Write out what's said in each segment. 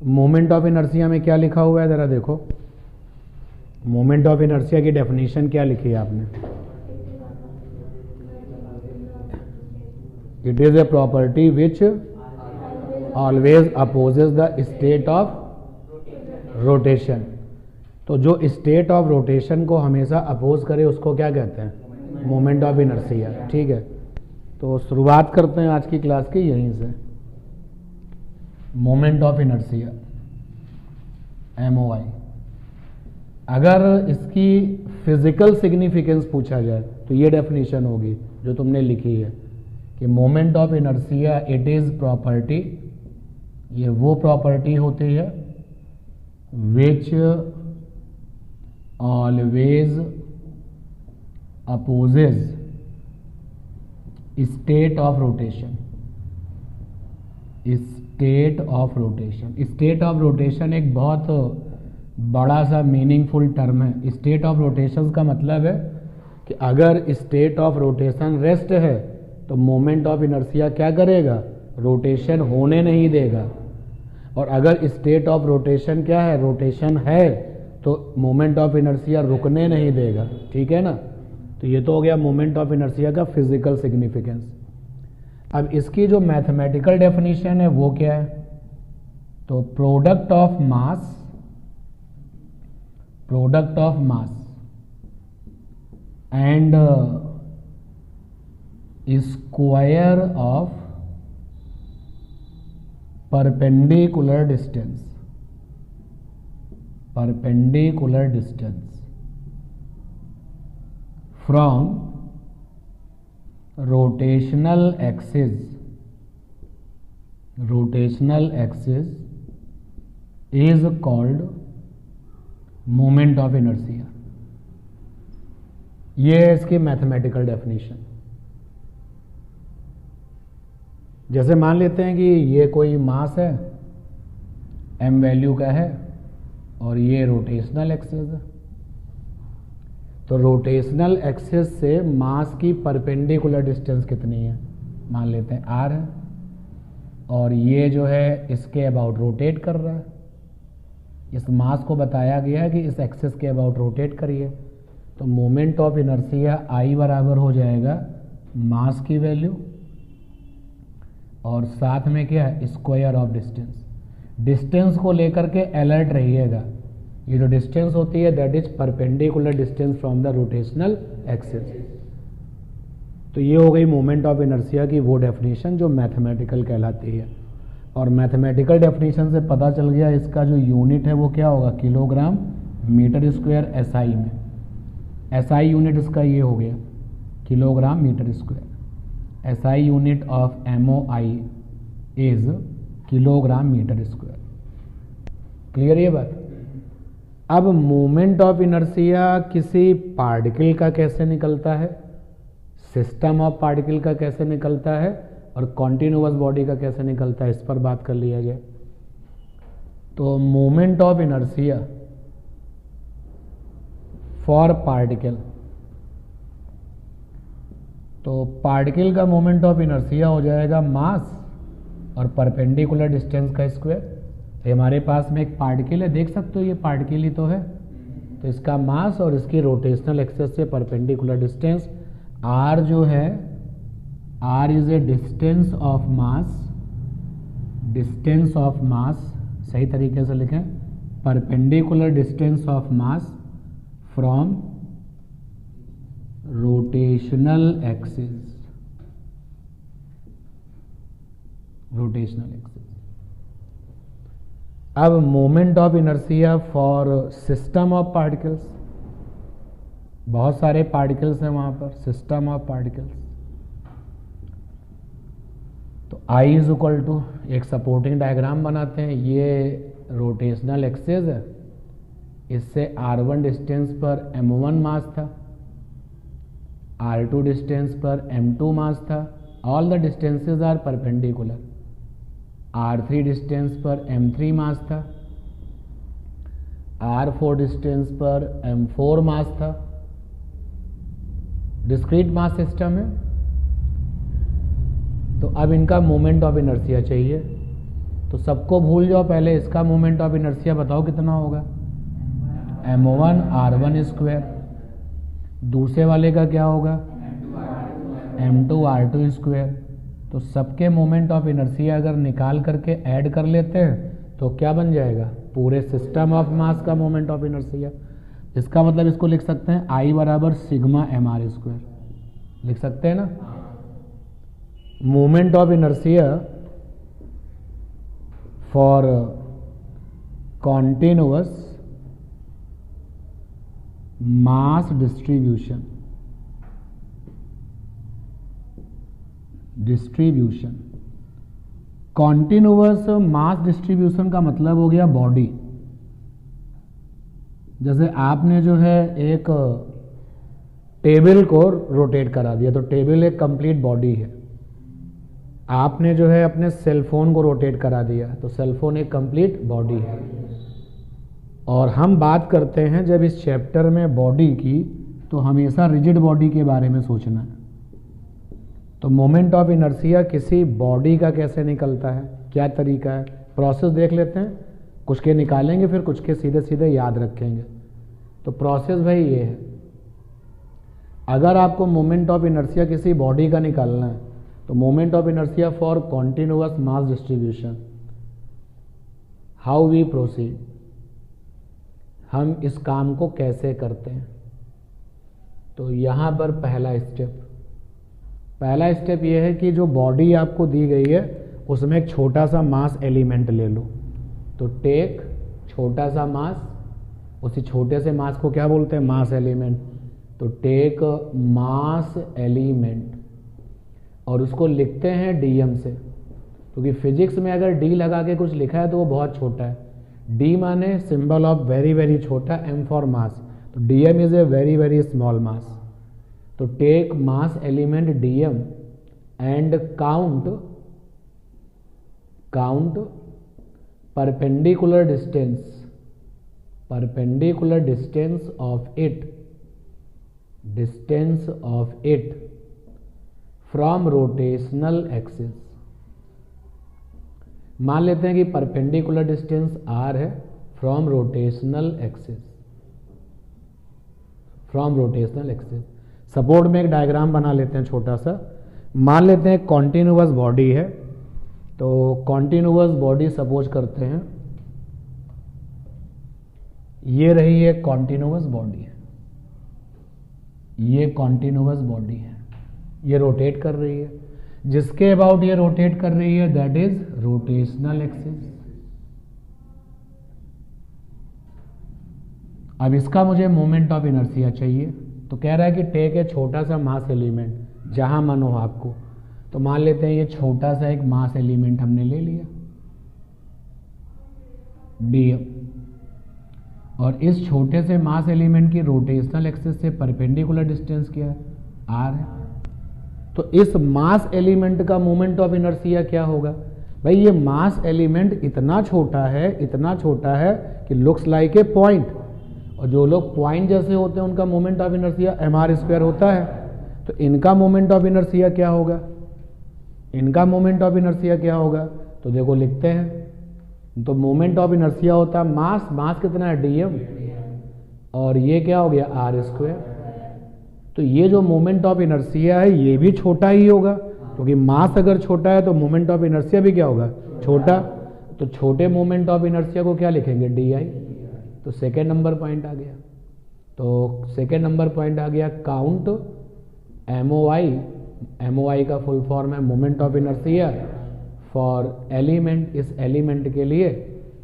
Moment of inertia में क्या लिखा हुआ है ज़रा देखो। मोमेंट ऑफ इनर्शिया की डेफिनेशन क्या लिखी है आपने? It is a property which always opposes the state of rotation. तो जो स्टेट ऑफ रोटेशन को हमेशा अपोज करे उसको क्या कहते हैं? Moment of inertia. ठीक है, तो शुरुआत करते हैं आज की क्लास की यहीं से। मोमेंट ऑफ इनर्शिया MOI, अगर इसकी फिजिकल सिग्निफिकेंस पूछा जाए तो ये डेफिनेशन होगी जो तुमने लिखी है कि moment of inertia it is property, ये वो प्रॉपर्टी होती है which always opposes state of rotation. State of rotation, state of rotation एक बहुत बड़ा सा मीनिंगफुल टर्म है। स्टेट ऑफ रोटेशन का मतलब है कि अगर स्टेट ऑफ रोटेशन रेस्ट है तो मोमेंट ऑफ इनर्शिया क्या करेगा? रोटेशन होने नहीं देगा। और अगर स्टेट ऑफ रोटेशन क्या है? रोटेशन है, तो मोमेंट ऑफ इनर्शिया रुकने नहीं देगा। ठीक है ना? तो ये तो हो गया मोमेंट ऑफ इनर्शिया का फिजिकल सिग्निफिकेंस। अब इसकी जो मैथमेटिकल डेफिनेशन है वो क्या है? तो product of mass and square of perpendicular distance from rotational axis is called moment of inertia। ये है इसकी मैथमेटिकल डेफिनेशन। जैसे मान लेते हैं कि ये कोई मास है, m वैल्यू का है, और ये रोटेशनल एक्सिस है। तो रोटेशनल एक्सिस से मास की परपेंडिकुलर डिस्टेंस कितनी है? मान लेते हैं r है, और ये जो है इसके अबाउट रोटेट कर रहा है। इस मास को बताया गया है कि इस एक्सिस के अबाउट रोटेट करिए। तो मोमेंट ऑफ इनर्शिया I बराबर हो जाएगा मास की वैल्यू और साथ में क्या है? Square of distance. डिस्टेंस को लेकर के अलर्ट रहिएगा। ये जो डिस्टेंस होती है that is perpendicular distance from the rotational axis. तो ये हो गई मोमेंट ऑफ इनर्शिया की वो डेफिनेशन जो मैथमेटिकल कहलाती है। और मैथमेटिकल डेफिनेशन से पता चल गया इसका जो यूनिट है वो क्या होगा? किलोग्राम मीटर स्क्वायर SI में। SI यूनिट इसका ये हो गया kilogram metre square. SI unit of MOI is kilogram metre square. Clear ये बात? अब मोमेंट ऑफ इनर्शिया किसी पार्टिकल का कैसे निकलता है, सिस्टम ऑफ पार्टिकल का कैसे निकलता है, और कॉन्टिन्यूअस बॉडी का कैसे निकलता है, इस पर बात कर लिया जाए। तो moment of inertia for particle, तो पार्टिकल का मोमेंट ऑफ इनर्शिया हो जाएगा मास और परपेंडिकुलर डिस्टेंस का स्क्वायर। तो हमारे पास में एक पार्टिकल है, देख सकते हो ये पार्टिकल ही तो है। तो इसका मास और इसकी रोटेशनल एक्सिस से परपेंडिकुलर डिस्टेंस r जो है, r is a distance of mass, सही तरीके से लिखें, perpendicular distance of mass from rotational axis. अब moment of inertia for system of particles, बहुत सारे पार्टिकल्स हैं वहां पर, सिस्टम ऑफ पार्टिकल्स। तो I इज इक्वल टू, एक सपोर्टिंग डायग्राम बनाते हैं। ये रोटेशनल एक्सिस है, इससे R1 डिस्टेंस पर M1 मास था, R2 डिस्टेंस पर M2 मास था। All the distances are perpendicular. R3 distance पर M3 मास था, R4 डिस्टेंस पर M4 मास था। डिस्क्रीट मास सिस्टम है। तो अब इनका मोमेंट ऑफ इनर्शिया चाहिए। तो सबको भूल जाओ, पहले इसका मोमेंट ऑफ इनर्शिया बताओ कितना होगा, m1 r1 स्क्वायर। दूसरे वाले का क्या होगा, m2 r2 स्क्वायर। तो सबके मोमेंट ऑफ इनर्शिया अगर निकाल करके ऐड कर लेते हैं तो क्या बन जाएगा, पूरे सिस्टम ऑफ मास का मोमेंट ऑफ इनर्शिया। इसका मतलब इसको लिख सकते हैं I बराबर सिग्मा mr स्क्वायर, लिख सकते हैं ना। Moment of inertia for continuous mass distribution continuous mass distribution का मतलब हो गया बॉडी। जैसे आपने जो है एक टेबल को रोटेट करा दिया, तो टेबल एक कंप्लीट बॉडी है। आपने जो है अपने सेल फोन को रोटेट करा दिया, तो सेल फोन एक कंप्लीट बॉडी है। और हम बात करते हैं जब इस चैप्टर में बॉडी की, तो हमेशा रिजिड बॉडी के बारे में सोचना है। तो मोमेंट ऑफ इनर्शिया किसी बॉडी का कैसे निकलता है, क्या तरीका है, प्रोसेस देख लेते हैं। कुछ के निकालेंगे, फिर कुछ के सीधे सीधे याद रखेंगे। तो प्रोसेस भाई ये है, अगर आपको मोमेंट ऑफ इनर्शिया किसी बॉडी का निकालना है, तो moment of inertia for continuous mass distribution, how we proceed, हम इस काम को कैसे करते हैं। तो यहां पर पहला स्टेप ये है कि जो बॉडी आपको दी गई है उसमें एक छोटा सा मास एलिमेंट ले लो। तो टेक छोटा सा मास, उसी छोटे से मास को क्या बोलते हैं, मास एलिमेंट। तो टेक मास एलिमेंट, और उसको लिखते हैं डीएम से, क्योंकि फिजिक्स में अगर डी लगा के कुछ लिखा है तो वो बहुत छोटा है। डी माने सिंबल ऑफ वेरी वेरी छोटा, एम फॉर मास, तो dm is a very very small mass. तो take mass element dm and count perpendicular distance of it from rotational axis। मान लेते हैं कि परपेंडिकुलर डिस्टेंस r है from rotational axis. Support में एक डायग्राम बना लेते हैं छोटा सा। मान लेते हैं कॉन्टिन्यूअस बॉडी है, तो कॉन्टिन्यूअस बॉडी सपोज करते हैं ये रही है कॉन्टिन्यूअस बॉडी है, ये कॉन्टिन्यूअस बॉडी है, ये रोटेट कर रही है। जिसके अबाउट ये रोटेट कर रही है दैट इज रोटेशनल एक्सिस। अब इसका मुझे मोमेंट ऑफ इनर्शिया चाहिए, तो कह रहा है कि टेक है छोटा सा मास एलिमेंट, जहां मन हो आपको। तो मान लेते हैं ये छोटा सा एक मास एलिमेंट हमने ले लिया डीएम, और इस छोटे से मास एलिमेंट की रोटेशनल एक्सिस से परपेंडिकुलर डिस्टेंस क्या है, आर है। तो इस मास एलिमेंट का मोमेंट ऑफ इनर्शिया क्या होगा, भाई ये मास एलिमेंट इतना छोटा है कि लुक्स लाइक ए पॉइंट, और जो लोग पॉइंट जैसे होते हैं उनका moment of inertia mr square होता है। तो इनका मोमेंट ऑफ इनर्शिया क्या होगा, तो देखो लिखते हैं। तो मोमेंट ऑफ इनर्शिया होता है मास कितना है डीएम, और ये क्या हो गया आर स्क्वायर। तो ये जो मोमेंट ऑफ इनर्शिया है ये भी छोटा ही होगा, क्योंकि मास अगर छोटा है तो मोमेंट ऑफ इनर्शिया भी क्या होगा, छोटा। तो छोटे मोमेंट ऑफ इनर्शिया को क्या लिखेंगे, डी आई। तो सेकेंड नंबर पॉइंट आ गया। काउंट एमओआई का फुल फॉर्म है moment of inertia for element. इस एलिमेंट के लिए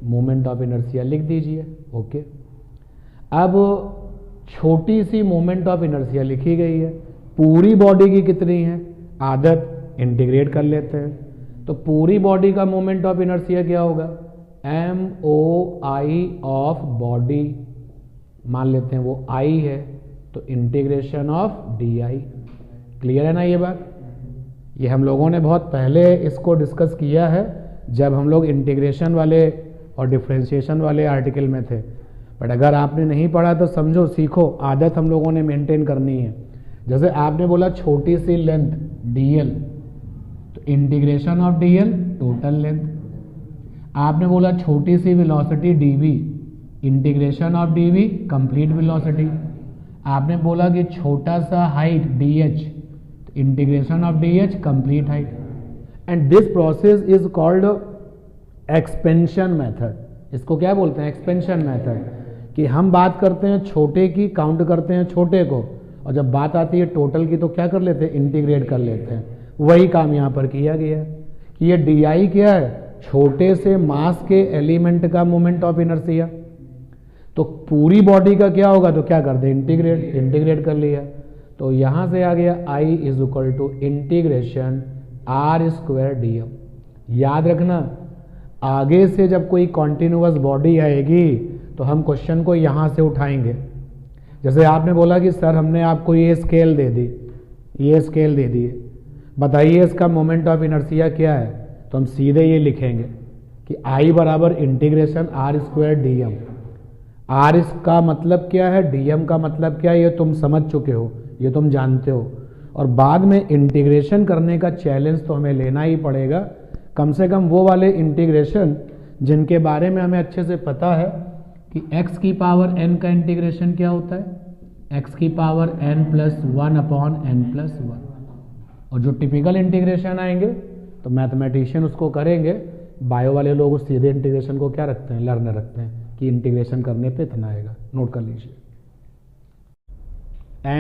मोमेंट ऑफ इनर्शिया लिख दीजिए। ओके, अब छोटी सी मोमेंट ऑफ इनर्शिया लिखी गई है, पूरी बॉडी की कितनी है, आदत इंटीग्रेट कर लेते हैं। तो पूरी बॉडी का मोमेंट ऑफ इनर्शिया क्या होगा, MOI ऑफ बॉडी, मान लेते हैं वो I है, तो इंटीग्रेशन ऑफ DI। क्लियर है ना ये बात। ये हम लोगों ने बहुत पहले इसको डिस्कस किया है जब हम लोग इंटीग्रेशन वाले और डिफरेंशिएशन वाले आर्टिकल में थे। बट अगर आपने नहीं पढ़ा तो समझो, सीखो, आदत हम लोगों ने मेंटेन करनी है। जैसे आपने बोला छोटी सी लेंथ DL, तो integration of DL total length. आपने बोला छोटी सी velocity dv, integration of dv complete velocity. आपने बोला कि छोटा सा height dh, integration of dh complete height. And this process is called expansion method. इसको क्या बोलते हैं? Expansion method. कि हम बात करते हैं छोटे की, काउंट करते हैं छोटे को, और जब बात आती है टोटल की तो क्या कर लेते हैं? इंटीग्रेट कर लेते हैं। वही काम यहाँ पर किया गया है कि ये डी क्या है? छोटे से मास के एलिमेंट का मोमेंट ऑफ इनर्शिया। तो पूरी बॉडी का क्या होगा? तो क्या कर दे? इंटीग्रेट कर लिया। तो यहां से आ गया I is equal to integration r² dm। याद रखना, आगे से जब कोई कॉन्टिन्यूअस बॉडी आएगी तो हम क्वेश्चन को यहां से उठाएंगे। जैसे आपने बोला कि सर हमने आपको ये स्केल दे दी, ये स्केल दे दी, बताइए इसका मोमेंट ऑफ इनर्शिया क्या है? तो हम सीधे ये लिखेंगे कि I बराबर इंटीग्रेशन r² dm। r इसका मतलब क्या है, dm का मतलब क्या है, ये तुम समझ चुके हो, ये तुम जानते हो। और बाद में इंटीग्रेशन करने का चैलेंज तो हमें लेना ही पड़ेगा, कम से कम वो वाले इंटीग्रेशन जिनके बारे में हमें अच्छे से पता है कि x की पावर n का इंटीग्रेशन क्या होता है? x की पावर n प्लस 1/n+1। और जो टिपिकल इंटीग्रेशन आएंगे तो मैथमेटिशियन उसको करेंगे, बायो वाले लोग उस सीधे इंटीग्रेशन को क्या रखते हैं? लर्नर रखते हैं कि इंटीग्रेशन करने पे इतना आएगा। नोट कर लीजिए।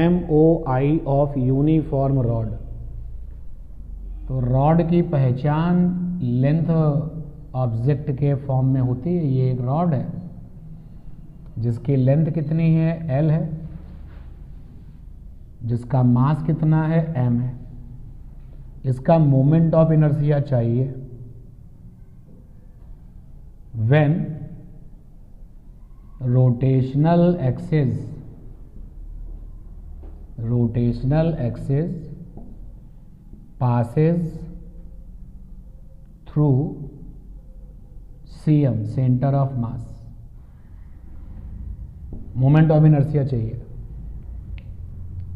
MOI of uniform rod. तो रॉड की पहचान लेंथ ऑब्जेक्ट के फॉर्म में होती है। ये एक रॉड है जिसकी लेंथ कितनी है? L है, जिसका मास कितना है? M है। इसका मोमेंट ऑफ इनर्शिया चाहिए when rotational axis passes through CM, centre of mass. Moment of inertia चाहिए।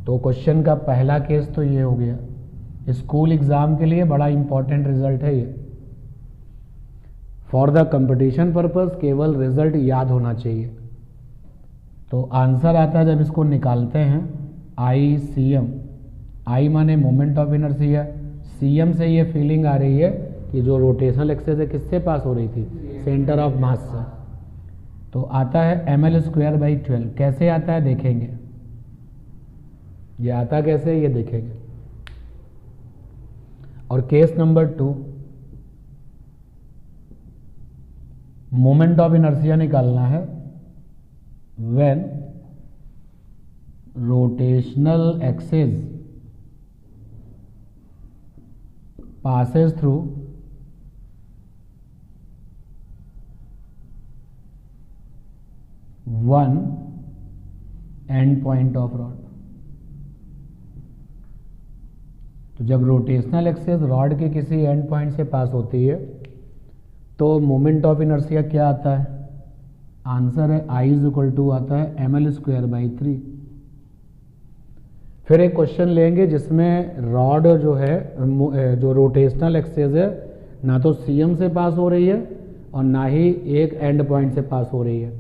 तो क्वेश्चन का पहला केस तो ये हो गया। स्कूल एग्जाम के लिए बड़ा इंपॉर्टेंट रिजल्ट है ये। फॉर द कंपटीशन पर्पस केवल रिजल्ट याद होना चाहिए। तो आंसर आता है जब इसको निकालते हैं ICM। I माने मोमेंट ऑफ इनर्शिया, CM से ये फीलिंग आ रही है कि जो रोटेशनल एक्सिस है किससे पास हो रही थी? सेंटर ऑफ मास से। तो आता है ml²/12। कैसे आता है देखेंगे, ये आता कैसे ये देखेंगे। और case number 2, moment of inertia निकालना है when rotational axis passes through one end point of rod। तो जब रोटेशनल एक्सिस रॉड के किसी एंड पॉइंट से पास होती है तो मोमेंट ऑफ इनर्शिया क्या आता है? आंसर है I इज इक्वल टू आता है ml²/3। फिर एक क्वेश्चन लेंगे जिसमें रॉड जो है, जो रोटेशनल एक्सिस है, ना तो CM से पास हो रही है और ना ही एक एंड पॉइंट से पास हो रही है।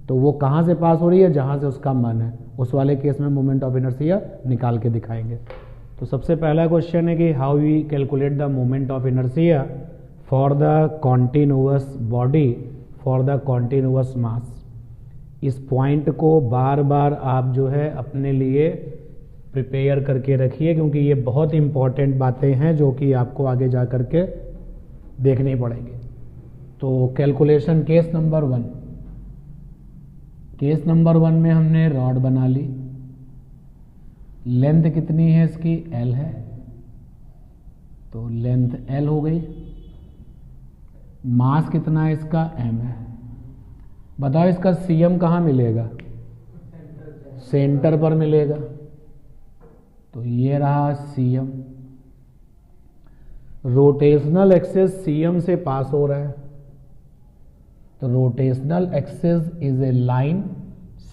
तो वो कहाँ से पास हो रही है? जहाँ से उसका मन है। उस वाले केस में मोमेंट ऑफ इनर्शिया निकाल के दिखाएंगे। तो सबसे पहला क्वेश्चन है कि how we calculate the moment of inertia for the continuous body for the continuous mass. इस पॉइंट को बार बार आप जो है अपने लिए प्रिपेयर करके रखिए, क्योंकि ये बहुत इंपॉर्टेंट बातें हैं जो कि आपको आगे जा कर के देखनी पड़ेगी। तो calculation case number 1। Case number 1 में हमने रॉड बना ली, लेंथ कितनी है इसकी? L है, तो लेंथ L हो गई। मास कितना है इसका? M है। बताओ इसका CM कहाँ मिलेगा? सेंटर पर मिलेगा। तो ये रहा CM। रोटेशनल एक्सिस CM से पास हो रहा है। तो rotational axis is a line,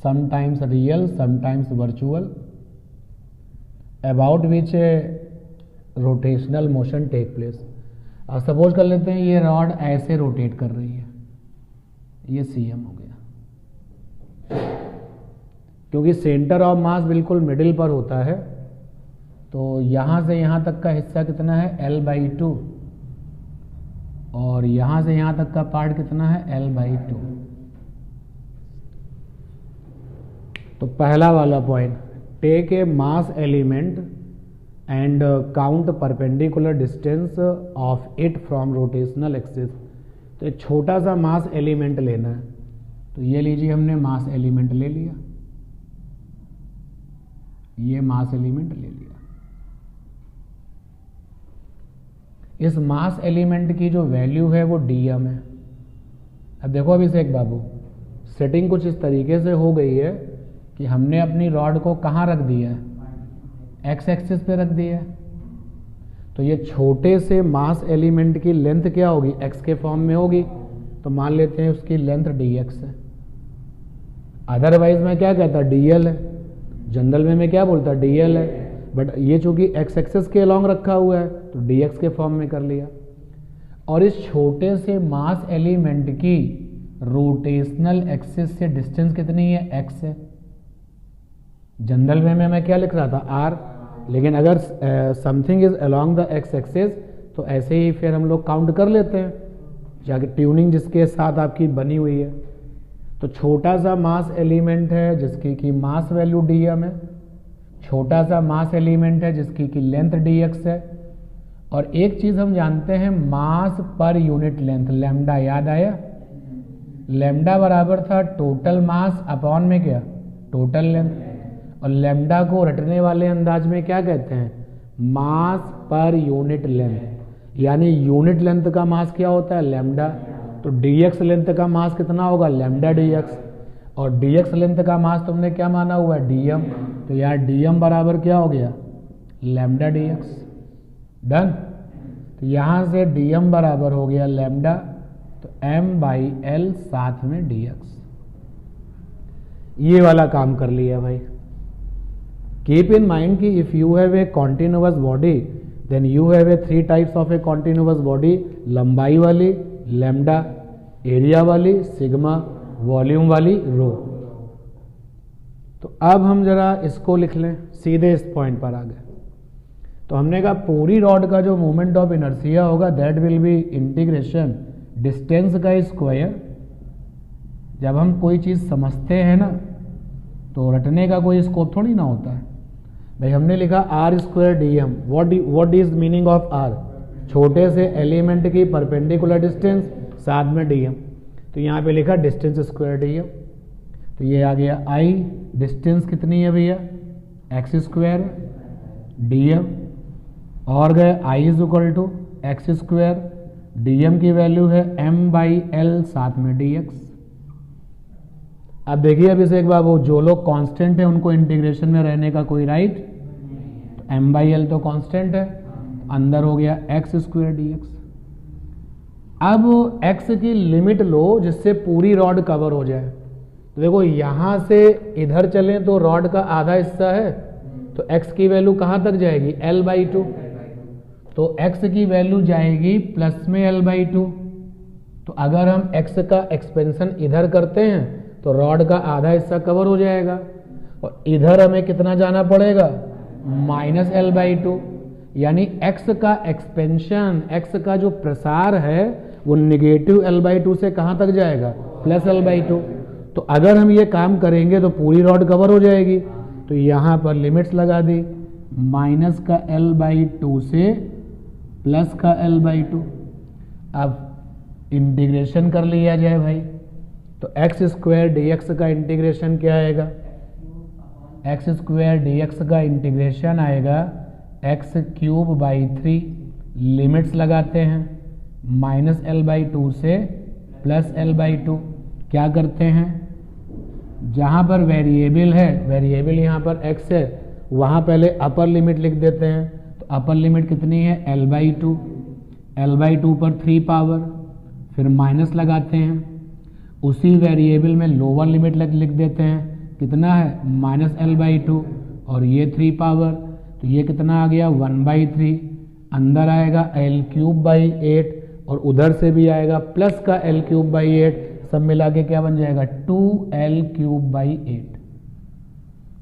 sometimes real sometimes virtual, about which a rotational motion take place. अब सपोज कर लेते हैं ये रॉड ऐसे रोटेट कर रही है, ये CM हो गया। क्योंकि सेंटर ऑफ मास बिल्कुल मिडिल पर होता है, तो यहां से यहां तक का हिस्सा कितना है L/2, और यहां से यहां तक का पार्ट कितना है L/2। तो पहला वाला point, take a mass element and count perpendicular distance of it from rotational axis. तो एक छोटा सा मास एलिमेंट लेना है, तो ये लीजिए हमने मास एलिमेंट ले लिया, ये मास एलिमेंट ले लिया। इस मास एलिमेंट की जो वैल्यू है वो dm है। अब देखो अभिषेक बाबू, सेटिंग कुछ इस तरीके से हो गई है कि हमने अपनी रॉड को कहाँ रख दिया है, एक्स एक्सिस पे रख दिया है। तो ये छोटे से मास एलिमेंट की लेंथ क्या होगी, x के फॉर्म में होगी, तो मान लेते हैं उसकी लेंथ dx है। अदरवाइज मैं क्या कहता, dl है, जनरल में मैं क्या बोलता, dl है, बट ये चूंकि x एक्सिस के अलॉन्ग रखा हुआ है तो dx के फॉर्म में कर लिया। और इस छोटे से मास एलिमेंट की रोटेशनल एक्सिस से डिस्टेंस कितनी है, x है। जनरल में मैं क्या लिख रहा था, r, लेकिन अगर something is along the x axis तो ऐसे ही फिर हम लोग काउंट कर लेते हैं, जाके ट्यूनिंग जिसके साथ आपकी बनी हुई है। तो छोटा सा मास एलिमेंट है जिसकी की मास वैल्यू dm है, छोटा सा मास एलिमेंट है जिसकी की लेंथ dx है, और एक चीज हम जानते हैं मास पर यूनिट लेंथ, लैम्डा, याद आया, लैम्डा बराबर था टोटल मास अपॉन में क्या, टोटल लेंथ। और लैम्डा को रटने वाले अंदाज में क्या कहते हैं, मास पर यूनिट लेंथ, यानी यूनिट लेंथ का मास क्या होता है, लैम्डा। तो dx लेंथ का मास कितना होगा, लैम्डा dx, और dx लेंथ का मास तुमने क्या माना हुआ है, dm। तो यार dm बराबर क्या हो गया, लैम्डा dx। डन। तो यहां से dm बराबर हो गया लैम्डा, तो m/l साथ में dx। ये वाला काम कर लिया भाई। कीप इन माइंड कि if you have a continuous body then you have a 3 types of a continuous body, लंबाई वाली, लैम्डा, एरिया वाली, सिग्मा, वॉल्यूम वाली, रो। तो अब हम जरा इसको लिख लें, सीधे इस पॉइंट पर आ गए। तो हमने कहा पूरी रॉड का जो मोमेंट ऑफ इनर्शिया होगा that will be integration distance का स्क्वायर। जब हम कोई चीज समझते हैं ना तो रटने का कोई स्कोप थोड़ी ना होता है भाई। हमने लिखा r² dm, what is meaning of r, छोटे से एलिमेंट की परपेंडिकुलर डिस्टेंस साथ में dm। तो यहाँ पे लिखा डिस्टेंस स्क्वायर dm, तो ये आ गया i, डिस्टेंस कितनी है भैया, x² dm, और गए i = x², dm की वैल्यू है m/l साथ में dx। अब देखिए अभिषेक बाबू, जो लोग कांस्टेंट है उनको इंटीग्रेशन में रहने का कोई राइट, तो m/l तो कांस्टेंट है, अंदर हो गया x² dx। अब x की लिमिट लो जिससे पूरी रॉड कवर हो जाए। तो देखो यहां से इधर चलें तो रॉड का आधा हिस्सा है, तो x की वैल्यू कहां तक जाएगी, L/2, तो x की वैल्यू जाएगी प्लस में L/2। तो अगर हम x का एक्सपेंशन इधर करते हैं तो रॉड का आधा हिस्सा कवर हो जाएगा, और इधर हमें कितना जाना पड़ेगा, -L/2, यानी x का एक्सपेंशन, x का जो प्रसार है वो नेगेटिव L/2 से कहां तक जाएगा, प्लस L/2। तो अगर हम ये काम करेंगे तो पूरी रॉड कवर हो जाएगी। तो यहां पर लिमिट्स लगा दी, माइनस का L/2 से प्लस का L/2। अब इंटीग्रेशन कर लिया जाए भाई, तो x² dx का इंटीग्रेशन क्या आएगा, x² dx का इंटीग्रेशन आएगा x³ 3, लिमिट्स लगाते हैं -L/2 से प्लस L/2। क्या करते हैं, जहां पर वेरिएबल है, वेरिएबल यहां पर x है, वहां पहले अपर लिमिट लिख देते हैं। तो अपर लिमिट कितनी है, L/2, L/2 पर 3 पावर, फिर माइनस लगाते हैं। उसी वेरिएबल में लोअर लिमिट लिख देते हैं, कितना है, -L/2, और ये 3 पावर, तो ये कितना आ गया, 1/3। अंदर आएगा L3/8 और उधर से भी आएगा प्लस का L3/8, सब मिला के क्या बन जाएगा 2L3/8।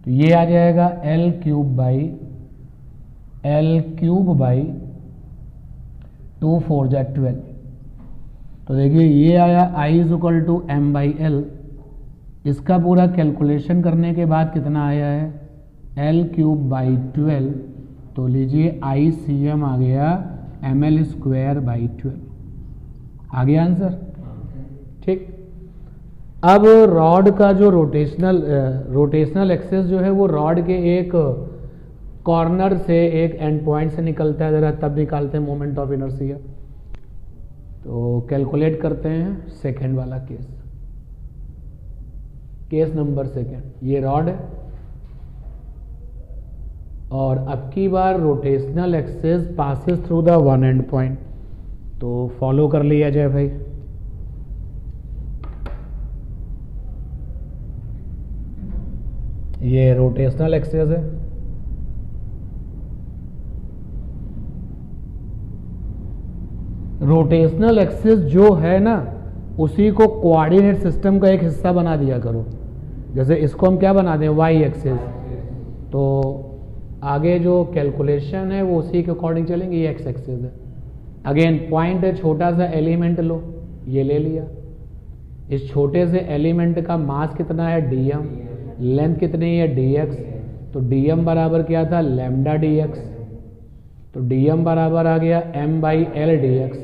तो ये आ जाएगा L3/2 4 जा 12। तो देखिए ये आया I = m/L। इसका पूरा कैलकुलेशन करने के बाद कितना आया है L3/12। तो लीजिए ICM आ गया mL²/12। आ गया आंसर। ठीक, अब रॉड का जो रोटेशनल एक्सेस जो है वो रॉड के एक कॉर्नर से एक एंड पॉइंट से निकलता है, जरा तब निकालते हैं मोमेंट ऑफ इनर्शिया। तो कैलकुलेट करते हैं सेकेंड वाला केस नंबर सेकेंड। ये रॉड है और अब की बार rotational axis passes through the one end point. तो फॉलो कर लिया जाए भाई। ये रोटेशनल एक्सेस है। रोटेशनल एक्सेस जो है ना उसी को कोऑर्डिनेट सिस्टम का एक हिस्सा बना दिया करो। जैसे इसको हम क्या बना दें वाई एक्सेस, तो आगे जो कैलकुलेशन है वो उसी के अकॉर्डिंग चलेंगे। ये एक्स एक्सेस है। अगेन पॉइंट है, छोटा सा एलिमेंट लो, ये ले लिया। इस छोटे से एलिमेंट का मास कितना है dm, लेंथ कितनी है dx। तो dm बराबर क्या था लैम्डा dx। तो dm बराबर आ गया m/L dx।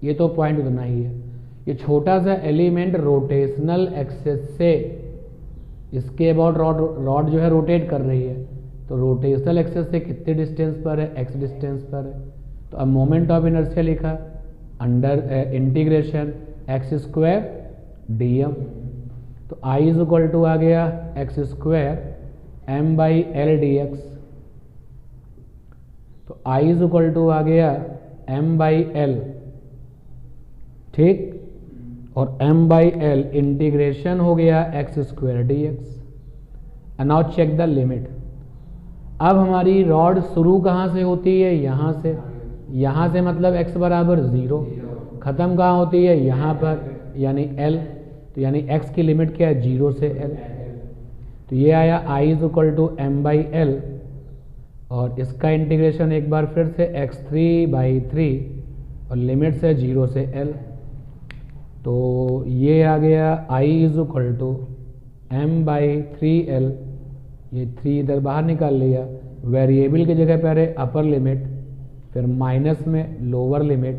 ये तो पॉइंट उतना ही है। ये छोटा सा एलिमेंट रोटेशनल एक्सेस से इसके अबाउट रॉड जो है रोटेट कर रही है। तो रोटेशनल एक्सेस से कितने डिस्टेंस पर है x डिस्टेंस पर है। तो अब मोमेंट ऑफ इनर्शिया लिखा अंडर इंटीग्रेशन x² dm। तो I = आ गया x² m/L dx। तो I = आ गया m/L। ठीक, और m/L इंटीग्रेशन हो गया x² dx। Now check the limit. अब हमारी रॉड शुरू कहाँ से होती है यहाँ से। यहाँ से मतलब x बराबर 0, ख़त्म कहाँ होती है यहाँ पर यानी L। तो यानी x की लिमिट क्या है 0 से L। तो ये आया I = m/L और इसका इंटीग्रेशन एक बार फिर से x3/3 और लिमिट से 0 से L। तो ये आ गया I = m/3L। ये 3 इधर बाहर निकाल लिया। वेरिएबल की जगह पर है अपर लिमिट, फिर माइनस में लोअर लिमिट।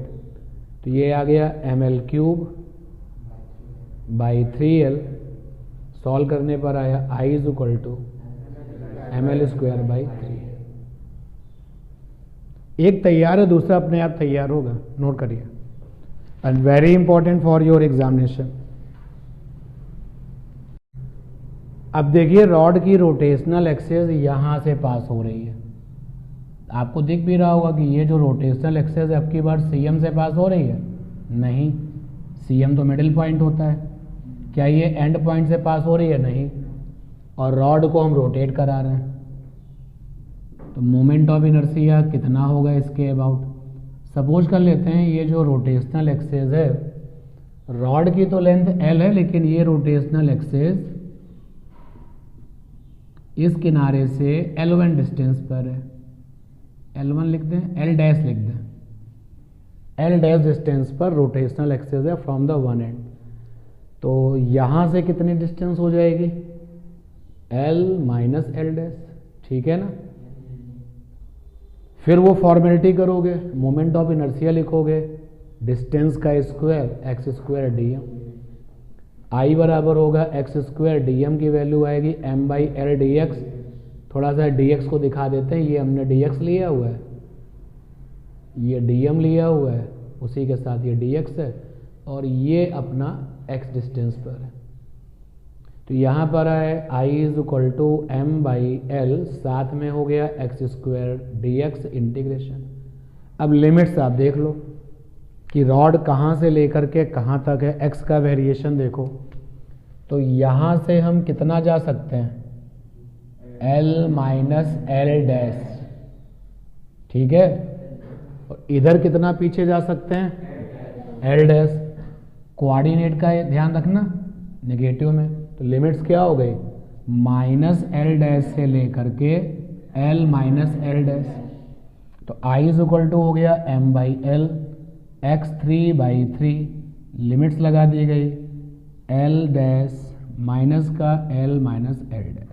तो ये आ गया mL3/3L। सॉल्व करने पर आया I = mL²/3। एक तैयार है, दूसरा अपने आप तैयार होगा, नोट करिए। And very important for your examination. अब देखिए रॉड की रोटेशनल एक्सेस यहां से पास हो रही है। आपको दिख भी रहा होगा कि ये जो रोटेशनल एक्सेस है अब की बार CM से पास हो रही है। नहीं, CM तो मिडिल पॉइंट होता है। क्या ये एंड पॉइंट से पास हो रही है? नहीं। और रॉड को हम रोटेट करा रहे हैं। तो मोमेंट ऑफ इनर्शिया कितना होगा इसके अबाउट। सपोज कर लेते हैं ये जो रोटेशनल एक्सेस है, रॉड की तो लेंथ L है, लेकिन ये रोटेशनल एक्सेस इस किनारे से L1 डिस्टेंस पर है। L1 लिख दें, L' लिख दें। L' डिस्टेंस पर रोटेशनल एक्सेस है फ्रॉम द वन एंड। तो यहां से कितनी डिस्टेंस हो जाएगी L - L', ठीक है ना। फिर वो फॉर्मेलिटी करोगे, मोमेंट ऑफ इनर्शिया लिखोगे, डिस्टेंस का स्क्वायर x² dm। I बराबर होगा x² dm की वैल्यू आएगी m/L dx। थोड़ा सा dx को दिखा देते हैं। ये हमने dx लिया हुआ है, ये dm लिया हुआ है, उसी के साथ ये dx है और ये अपना x डिस्टेंस पर है। तो यहाँ पर है I = m/L, साथ में हो गया x² dx इंटीग्रेशन। अब लिमिट्स आप देख लो कि रॉड कहाँ से लेकर के कहाँ तक है। x का वेरिएशन देखो, तो यहाँ से हम कितना जा सकते हैं L - L', ठीक है। इधर कितना पीछे जा सकते हैं, एल डैश। कोऑर्डिनेट का ध्यान रखना, नेगेटिव में, तो लिमिट्स क्या हो गई, माइनस एल डैश से लेकर के एल माइनस एल डैश। तो आई इज इक्वल टू हो गया m by l, x 3/3, limits लगा दी गई, एल डैश माइनस का एल माइनस एल डैश।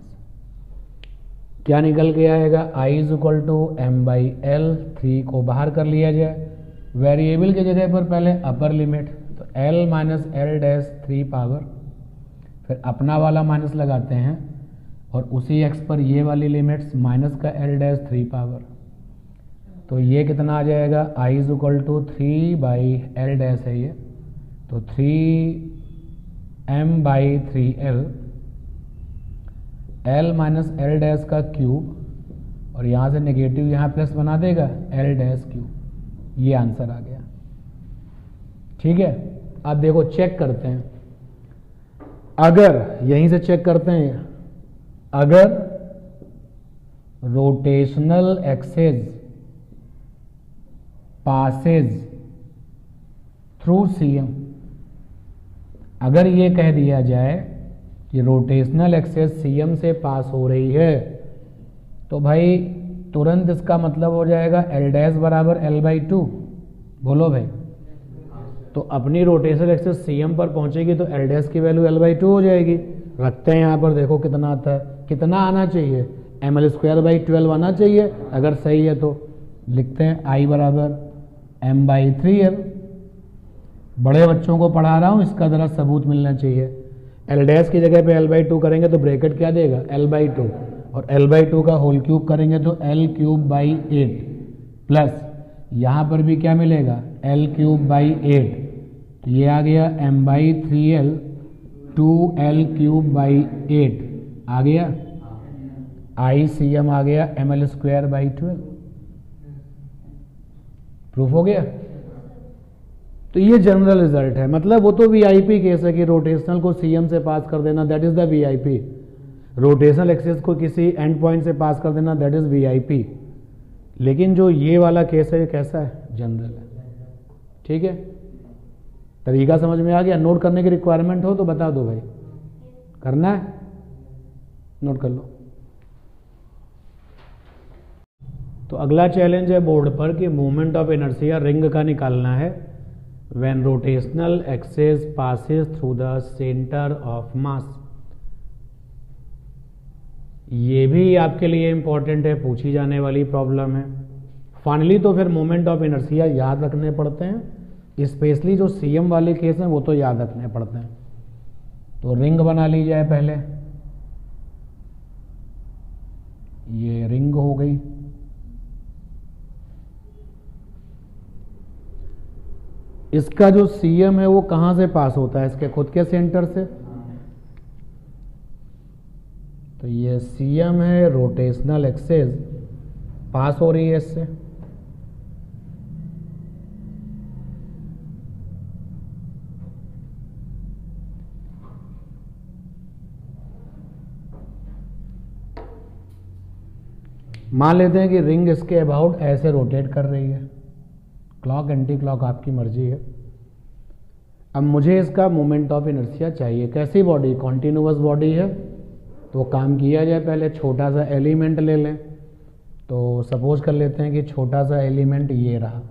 क्या निकल के आएगा, I is equal to m by l, 3 को बाहर कर लिया जाए, वेरिएबल की जगह पर पहले अपर लिमिट, तो L minus l dash 3 power, फिर अपना वाला माइनस लगाते हैं और उसी एक्स पर ये वाली लिमिट्स माइनस का एल डैश 3 पावर। तो ये कितना आ जाएगा, आई इज इक्वल टू 3/एल डैश है ये, तो 3m/3l, L minus l dash का क्यूब, और यहाँ से नेगेटिव यहाँ प्लस बना देगा, एल डैश क्यूब। ये आंसर आ गया। ठीक है, अब देखो चेक करते हैं, अगर यहीं से चेक करते हैं, अगर rotational axis passes through CM, अगर ये कह दिया जाए कि रोटेशनल एक्सेस सीएम से पास हो रही है, तो भाई तुरंत इसका मतलब हो जाएगा एल डैश बराबर l/2। बोलो भाई, तो अपनी रोटेशनल एक्सेस सीएम पर पहुंचेगी तो एल डैश की वैल्यू l/2 हो जाएगी। रखते हैं यहाँ पर, देखो कितना आता है, कितना आना चाहिए, ml²/12 आना चाहिए। अगर सही है तो लिखते हैं I बराबर m/3l। बड़े बच्चों को पढ़ा रहा हूँ, इसका ज़रा सबूत मिलना चाहिए। एल डैश की जगह पे l/2 करेंगे तो ब्रैकेट क्या देगा, l/2, और l/2 का होल क्यूब करेंगे तो l³/8 प्लस यहाँ पर भी क्या मिलेगा, l³/8, तो ये आ गया m/3l 2l³/8 आ गया, ICM आ गया ml²/12। प्रूफ हो गया। तो ये जनरल रिजल्ट है, मतलब वो तो वीआईपी केस है कि रोटेशनल को सीएम से पास कर देना, that is the VIP. Rotational axis को किसी एंड पॉइंट से पास कर देना, दैट इज वीआईपी। लेकिन जो ये वाला केस है, ये कैसा है, जनरल है। ठीक है, तरीका समझ में आ गया। नोट करने की रिक्वायरमेंट हो तो बता दो भाई, करना है, नोट कर लो। तो अगला चैलेंज है बोर्ड पर कि मोमेंट ऑफ इनर्शिया रिंग का निकालना है when rotational axis passes through the centre of mass. ये भी आपके लिए इंपॉर्टेंट है, पूछी जाने वाली प्रॉब्लम है। फाइनली तो फिर मोमेंट ऑफ इनर्शिया याद रखने पड़ते हैं, स्पेशली जो सीएम वाले केस हैं वो तो याद रखने पड़ते हैं। तो रिंग बना ली जाए पहले, ये रिंग हो गई। इसका जो सीएम है वो कहां से पास होता है, इसके खुद के सेंटर से। तो ये सीएम है, रोटेशनल एक्सेस पास हो रही है इससे। मान लेते हैं कि रिंग इसके अबाउट ऐसे रोटेट कर रही है, क्लॉक एंटी क्लॉक आपकी मर्जी है। अब मुझे इसका मोमेंट ऑफ इनर्शिया चाहिए। कैसी बॉडी, कॉन्टिन्यूअस बॉडी है, तो काम किया जाए, पहले छोटा सा एलिमेंट ले लें। तो सपोज कर लेते हैं कि छोटा सा एलिमेंट ये रहा,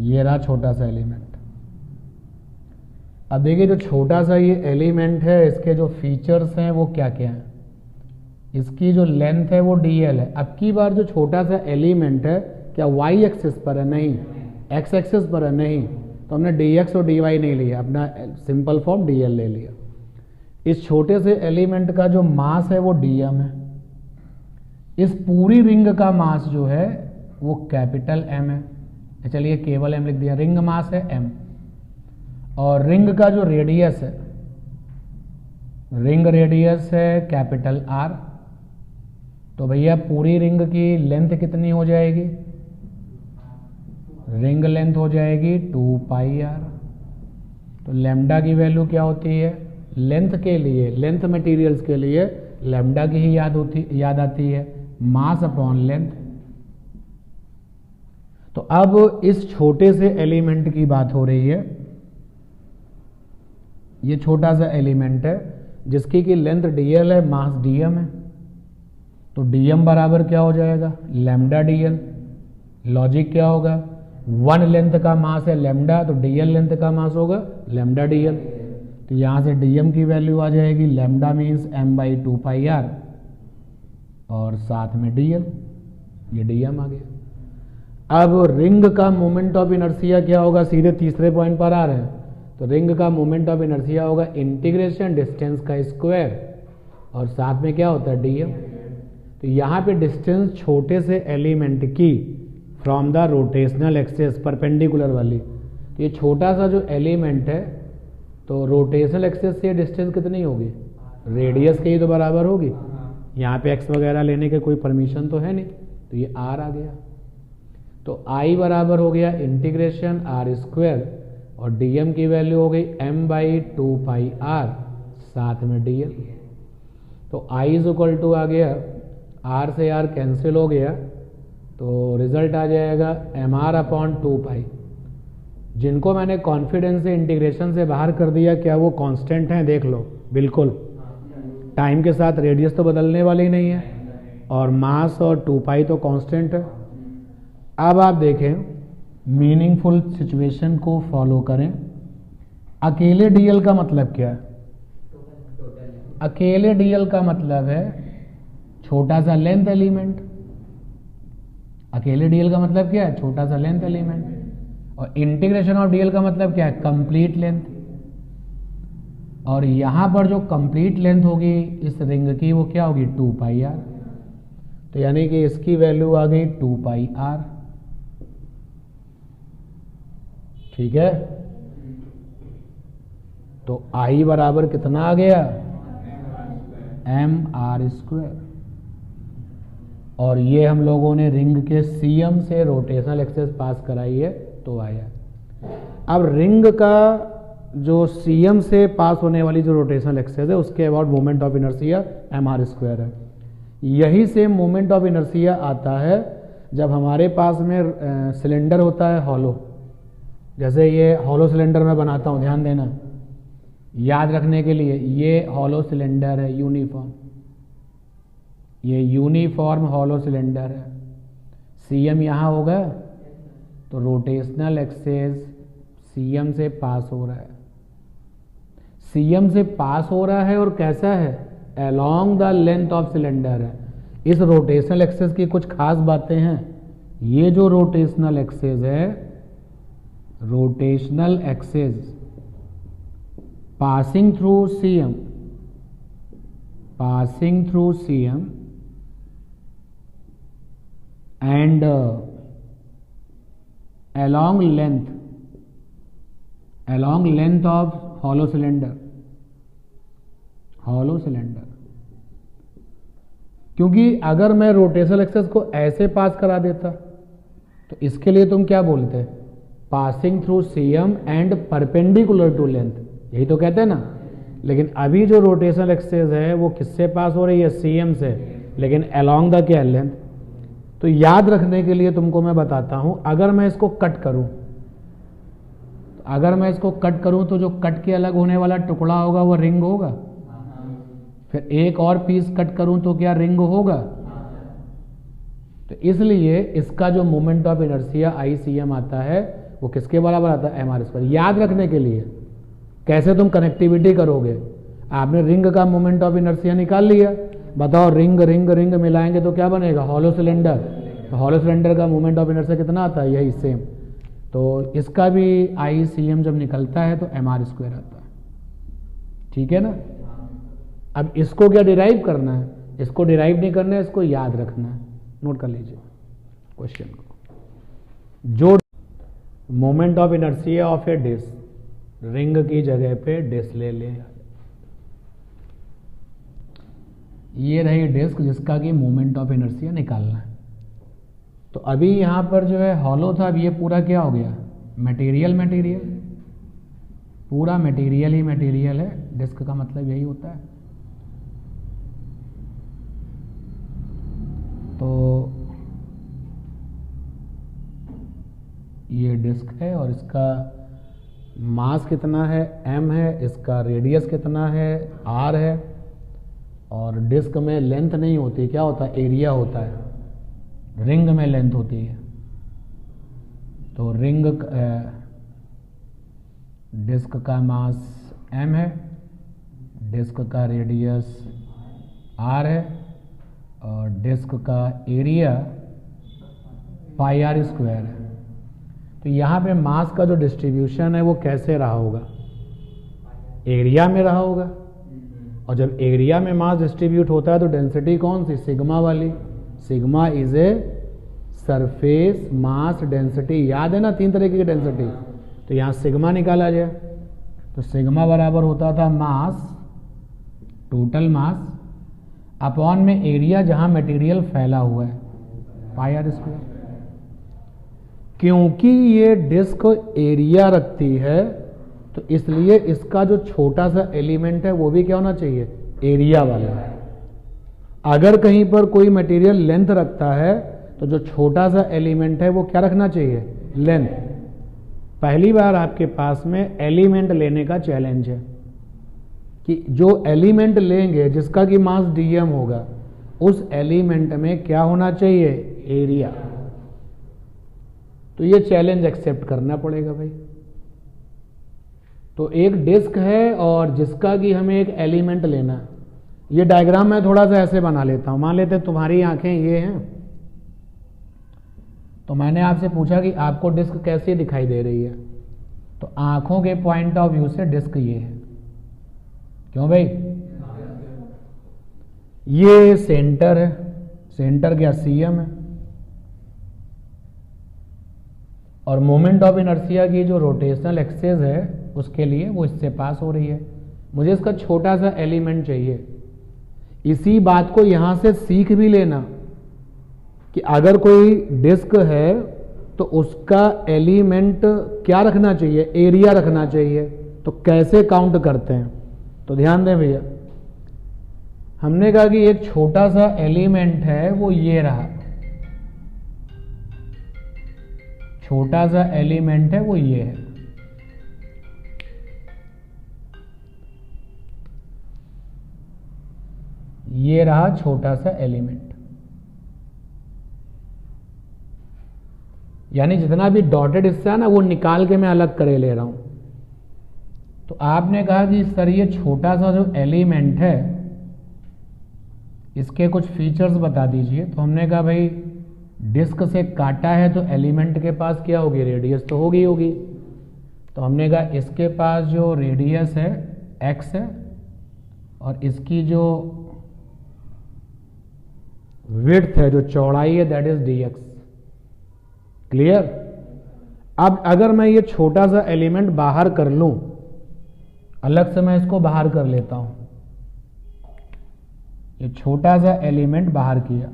ये रहा छोटा सा एलिमेंट। अब देखिए जो छोटा सा ये एलिमेंट है, इसके जो फीचर्स हैं वो क्या क्या हैं। इसकी जो लेंथ है वो dl है। अब की बार जो छोटा सा एलिमेंट है क्या y एक्सिस पर है, नहीं, x एक्सिस पर है, नहीं, तो हमने dx और dy नहीं लिया, अपना सिंपल फॉर्म dl ले लिया। इस छोटे से एलिमेंट का जो मास है वो dm है। इस पूरी रिंग का मास जो है वो कैपिटल M है, चलिए केवल M लिख दिया, रिंग मास है M। और रिंग का जो रेडियस है, रिंग रेडियस है कैपिटल R। तो भैया पूरी रिंग की लेंथ कितनी हो जाएगी, रिंग लेंथ हो जाएगी 2πr। तो लैम्डा की वैल्यू क्या होती है, लेंथ के लिए, लेंथ मटेरियल्स के लिए लैम्डा की ही याद आती है, मास अपॉन लेंथ। तो अब इस छोटे से एलिमेंट की बात हो रही है। ये छोटा सा एलिमेंट है जिसकी की लेंथ dl है, मास dm है। तो dm बराबर क्या हो जाएगा, लैम्डा dl। लॉजिक क्या होगा, 1 लेंथ का मास है लैम्डा, तो dl लेंथ का मास होगा लैम्डा dl। तो यहां से dm की वैल्यू आ जाएगी, लैम्डा मीन्स m/2πr और साथ में dl, ये dm आ गया। अब रिंग का मोमेंट ऑफ इनर्शिया क्या होगा, सीधे तीसरे पॉइंट पर आ रहे हैं। तो रिंग का मोमेंट ऑफ इनर्शिया होगा इंटीग्रेशन डिस्टेंस का स्क्वायर और साथ में क्या होता है dm। तो यहाँ पे डिस्टेंस छोटे से एलिमेंट की from the rotational axis perpendicular वाली, तो ये छोटा सा जो एलिमेंट है तो रोटेशनल एक्सेस से डिस्टेंस कितनी होगी, रेडियस के ही तो बराबर होगी। यहाँ पे x वगैरह लेने के कोई परमिशन तो है नहीं, तो ये r आ गया। तो I बराबर हो गया इंटीग्रेशन r स्क्वायर और dm की वैल्यू हो गई m/2πr साथ में dl। तो I इज इक्वल टू आ गया, r से r कैंसिल हो गया, तो रिजल्ट आ जाएगा mr/2π। जिनको मैंने कॉन्फिडेंस से इंटीग्रेशन से बाहर कर दिया, क्या वो कांस्टेंट हैं, देख लो, बिल्कुल टाइम के साथ रेडियस तो बदलने वाली नहीं है और मास और 2π तो कांस्टेंट है। अब आप देखें, मीनिंगफुल सिचुएशन को फॉलो करें। अकेले dl का मतलब क्या है, अकेले dl का मतलब है छोटा सा लेंथ एलिमेंट। अकेले dl का मतलब क्या है, छोटा सा लेंथ एलिमेंट। और इंटीग्रेशन ऑफ dl का मतलब क्या है, कंप्लीट लेंथ। और यहां पर जो कंप्लीट लेंथ होगी इस रिंग की वो क्या होगी, 2πr। तो यानी कि इसकी वैल्यू आ गई 2πr। ठीक है, तो I बराबर कितना आ गया, mr²। और ये हम लोगों ने रिंग के CM से रोटेशनल एक्सेस पास कराई है तो आया। अब रिंग का जो CM से पास होने वाली जो रोटेशनल एक्सेस है उसके about moment of inertia mr² है। यही सेम मोमेंट ऑफ इनर्शिया आता है जब हमारे पास में सिलेंडर होता है हॉलो। जैसे ये हॉलो सिलेंडर मैं बनाता हूँ, ध्यान देना, याद रखने के लिए, ये हॉलो सिलेंडर है यूनिफॉर्म, ये यूनिफॉर्म हॉलो सिलेंडर है। CM यहाँ होगा तो रोटेशनल एक्सेस CM से पास हो रहा है, CM से पास हो रहा है और कैसा है, along the length of cylinder है। इस रोटेशनल एक्सेस की कुछ खास बातें हैं। ये जो रोटेशनल एक्सेस है, rotational axis passing through CM, passing through CM and along length of hollow cylinder, क्योंकि अगर मैं रोटेशनल एक्सेस को ऐसे पास करा देता तो इसके लिए तुम क्या बोलते, passing through CM and perpendicular to length, यही तो कहते हैं ना। लेकिन अभी जो रोटेशनल एक्सेस है वो किससे पास हो रही है, CM से, लेकिन along द क्या, लेंथ। तो याद रखने के लिए तुमको मैं बताता हूं, अगर मैं इसको कट करूं तो जो कट के अलग होने वाला टुकड़ा होगा वो रिंग होगा। फिर एक और पीस कट करूं तो क्या रिंग होगा। तो इसलिए इसका जो मोमेंट ऑफ इनर्शिया ICM आता है वो किसके बराबर आता है, mr²। याद रखने के लिए कैसे तुम कनेक्टिविटी करोगे, आपने रिंग का मोमेंट ऑफ इनर्शिया निकाल लिया, बताओ रिंग रिंग रिंग मिलाएंगे तो क्या बनेगा, हॉलो सिलेंडर। तो हॉलो सिलेंडर का मोमेंट ऑफ इनर्शिया कितना आता है, यही सेम। तो इसका भी ICM जब निकलता है तो mr² आता है। ठीक है ना। अब इसको क्या डिराइव करना है, इसको डिराइव नहीं करना है, इसको याद रखना है। नोट कर लीजिए क्वेश्चन को, जो moment of inertia of a disc, ring की जगह पे डिस्क ले लें। ये रही डिस्क जिसका कि मोमेंट ऑफ इनर्शिया निकालना है। तो अभी यहां पर जो है हॉलो था, अब ये पूरा क्या हो गया, मटेरियल, पूरा मटेरियल ही मटेरियल है। डिस्क का मतलब यही होता है। तो ये डिस्क है और इसका मास कितना है, m है, इसका रेडियस कितना है, r है, और डिस्क में लेंथ नहीं होती, क्या होता है, एरिया होता है, रिंग में लेंथ होती है। तो रिंग डिस्क का मास m है, डिस्क का रेडियस r है, और डिस्क का एरिया पाई आर स्क्वायर है। तो यहाँ पे मास का जो डिस्ट्रीब्यूशन है वो कैसे रहा होगा, एरिया में रहा होगा, और जब एरिया में मास डिस्ट्रीब्यूट होता है तो डेंसिटी कौन सी, सिग्मा वाली। Sigma is a surface mass density, याद है ना, 3 तरीके की डेंसिटी। तो यहाँ सिग्मा निकाला जाए तो सिग्मा बराबर होता था मास, टोटल मास अपॉन में एरिया जहाँ मटेरियल फैला हुआ है, पाई आर स्क्वायर। क्योंकि ये डिस्क एरिया रखती है तो इसलिए इसका जो छोटा सा एलिमेंट है वो भी क्या होना चाहिए, एरिया वाला। अगर कहीं पर कोई मटेरियल लेंथ रखता है तो जो छोटा सा एलिमेंट है वो क्या रखना चाहिए, लेंथ। पहली बार आपके पास में एलिमेंट लेने का चैलेंज है कि जो एलिमेंट लेंगे जिसका कि मास dm होगा उस एलिमेंट में क्या होना चाहिए, एरिया। तो ये चैलेंज एक्सेप्ट करना पड़ेगा भाई। तो एक डिस्क है और जिसका कि हमें एक एलिमेंट लेना है। ये डायग्राम मैं थोड़ा सा ऐसे बना लेता हूं। मान लेते हैं तुम्हारी आंखें ये हैं, तो मैंने आपसे पूछा कि आपको डिस्क कैसी दिखाई दे रही है, तो आंखों के पॉइंट ऑफ व्यू से डिस्क ये है। क्यों भाई, ये सेंटर है, सेंटर क्या सीएम है, और मोमेंट ऑफ इनर्शिया की जो रोटेशनल एक्सेस है उसके लिए वो इससे पास हो रही है। मुझे इसका छोटा सा एलिमेंट चाहिए। इसी बात को यहां से सीख भी लेना कि अगर कोई डिस्क है तो उसका एलिमेंट क्या रखना चाहिए, एरिया रखना चाहिए। तो कैसे काउंट करते हैं, तो ध्यान दें भैया, हमने कहा कि एक छोटा सा एलिमेंट है वो ये रहा, छोटा सा एलिमेंट है वो ये है। ये रहा छोटा सा एलिमेंट, यानी जितना भी डॉटेड हिस्सा है ना वो निकाल के मैं अलग करे ले रहा हूं। तो आपने कहा कि सर ये छोटा सा जो एलिमेंट है इसके कुछ फीचर्स बता दीजिए। तो हमने कहा भाई डिस्क से काटा है तो एलिमेंट के पास क्या होगी, रेडियस तो होगी। तो हमने कहा इसके पास जो रेडियस है x है और इसकी जो विड्थ है, जो चौड़ाई है, दैट इज dx। क्लियर। अब अगर मैं ये छोटा सा एलिमेंट बाहर कर लूं, अलग से मैं इसको बाहर कर लेता हूं, ये छोटा सा एलिमेंट बाहर किया,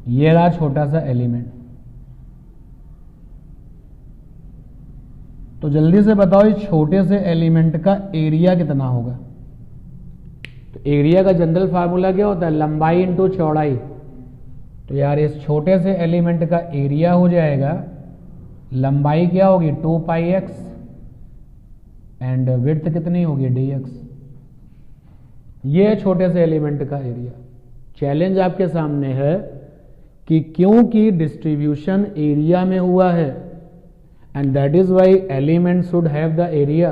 ये रहा छोटा सा एलिमेंट। तो जल्दी से बताओ इस छोटे से एलिमेंट का एरिया कितना होगा। तो एरिया का जनरल फार्मूला क्या होता है, लंबाई इंटू चौड़ाई। तो यार इस छोटे से एलिमेंट का एरिया हो जाएगा, लंबाई क्या होगी 2πx एंड विड्थ कितनी होगी dx। ये छोटे से एलिमेंट का एरिया। चैलेंज आपके सामने है कि क्योंकि डिस्ट्रीब्यूशन एरिया में हुआ है and that is why element should have the area,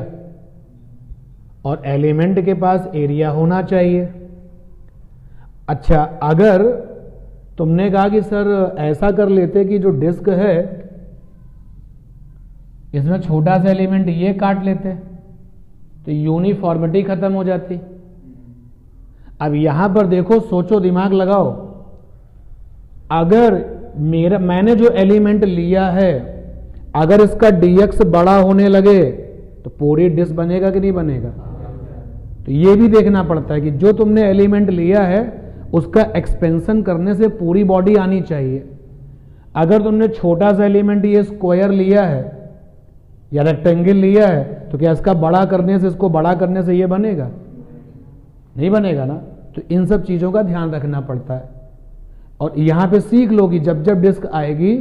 और एलिमेंट के पास एरिया होना चाहिए। अच्छा, अगर तुमने कहा कि सर ऐसा कर लेते कि जो डिस्क है इसमें छोटा सा एलिमेंट ये काट लेते तो यूनिफॉर्मिटी खत्म हो जाती। अब यहां पर देखो, सोचो, दिमाग लगाओ, अगर मैंने जो एलिमेंट लिया है अगर इसका dx बड़ा होने लगे तो पूरी डिस्क बनेगा कि नहीं बनेगा। तो ये भी देखना पड़ता है कि जो तुमने एलिमेंट लिया है उसका एक्सपेंशन करने से पूरी बॉडी आनी चाहिए। अगर तुमने छोटा सा एलिमेंट ये स्क्वायर लिया है या रेक्टेंगल लिया है तो क्या इसका बड़ा करने से, इसको बड़ा करने से ये बनेगा, नहीं बनेगा ना। तो इन सब चीज़ों का ध्यान रखना पड़ता है। और यहाँ पे सीख लो कि जब जब डिस्क आएगी,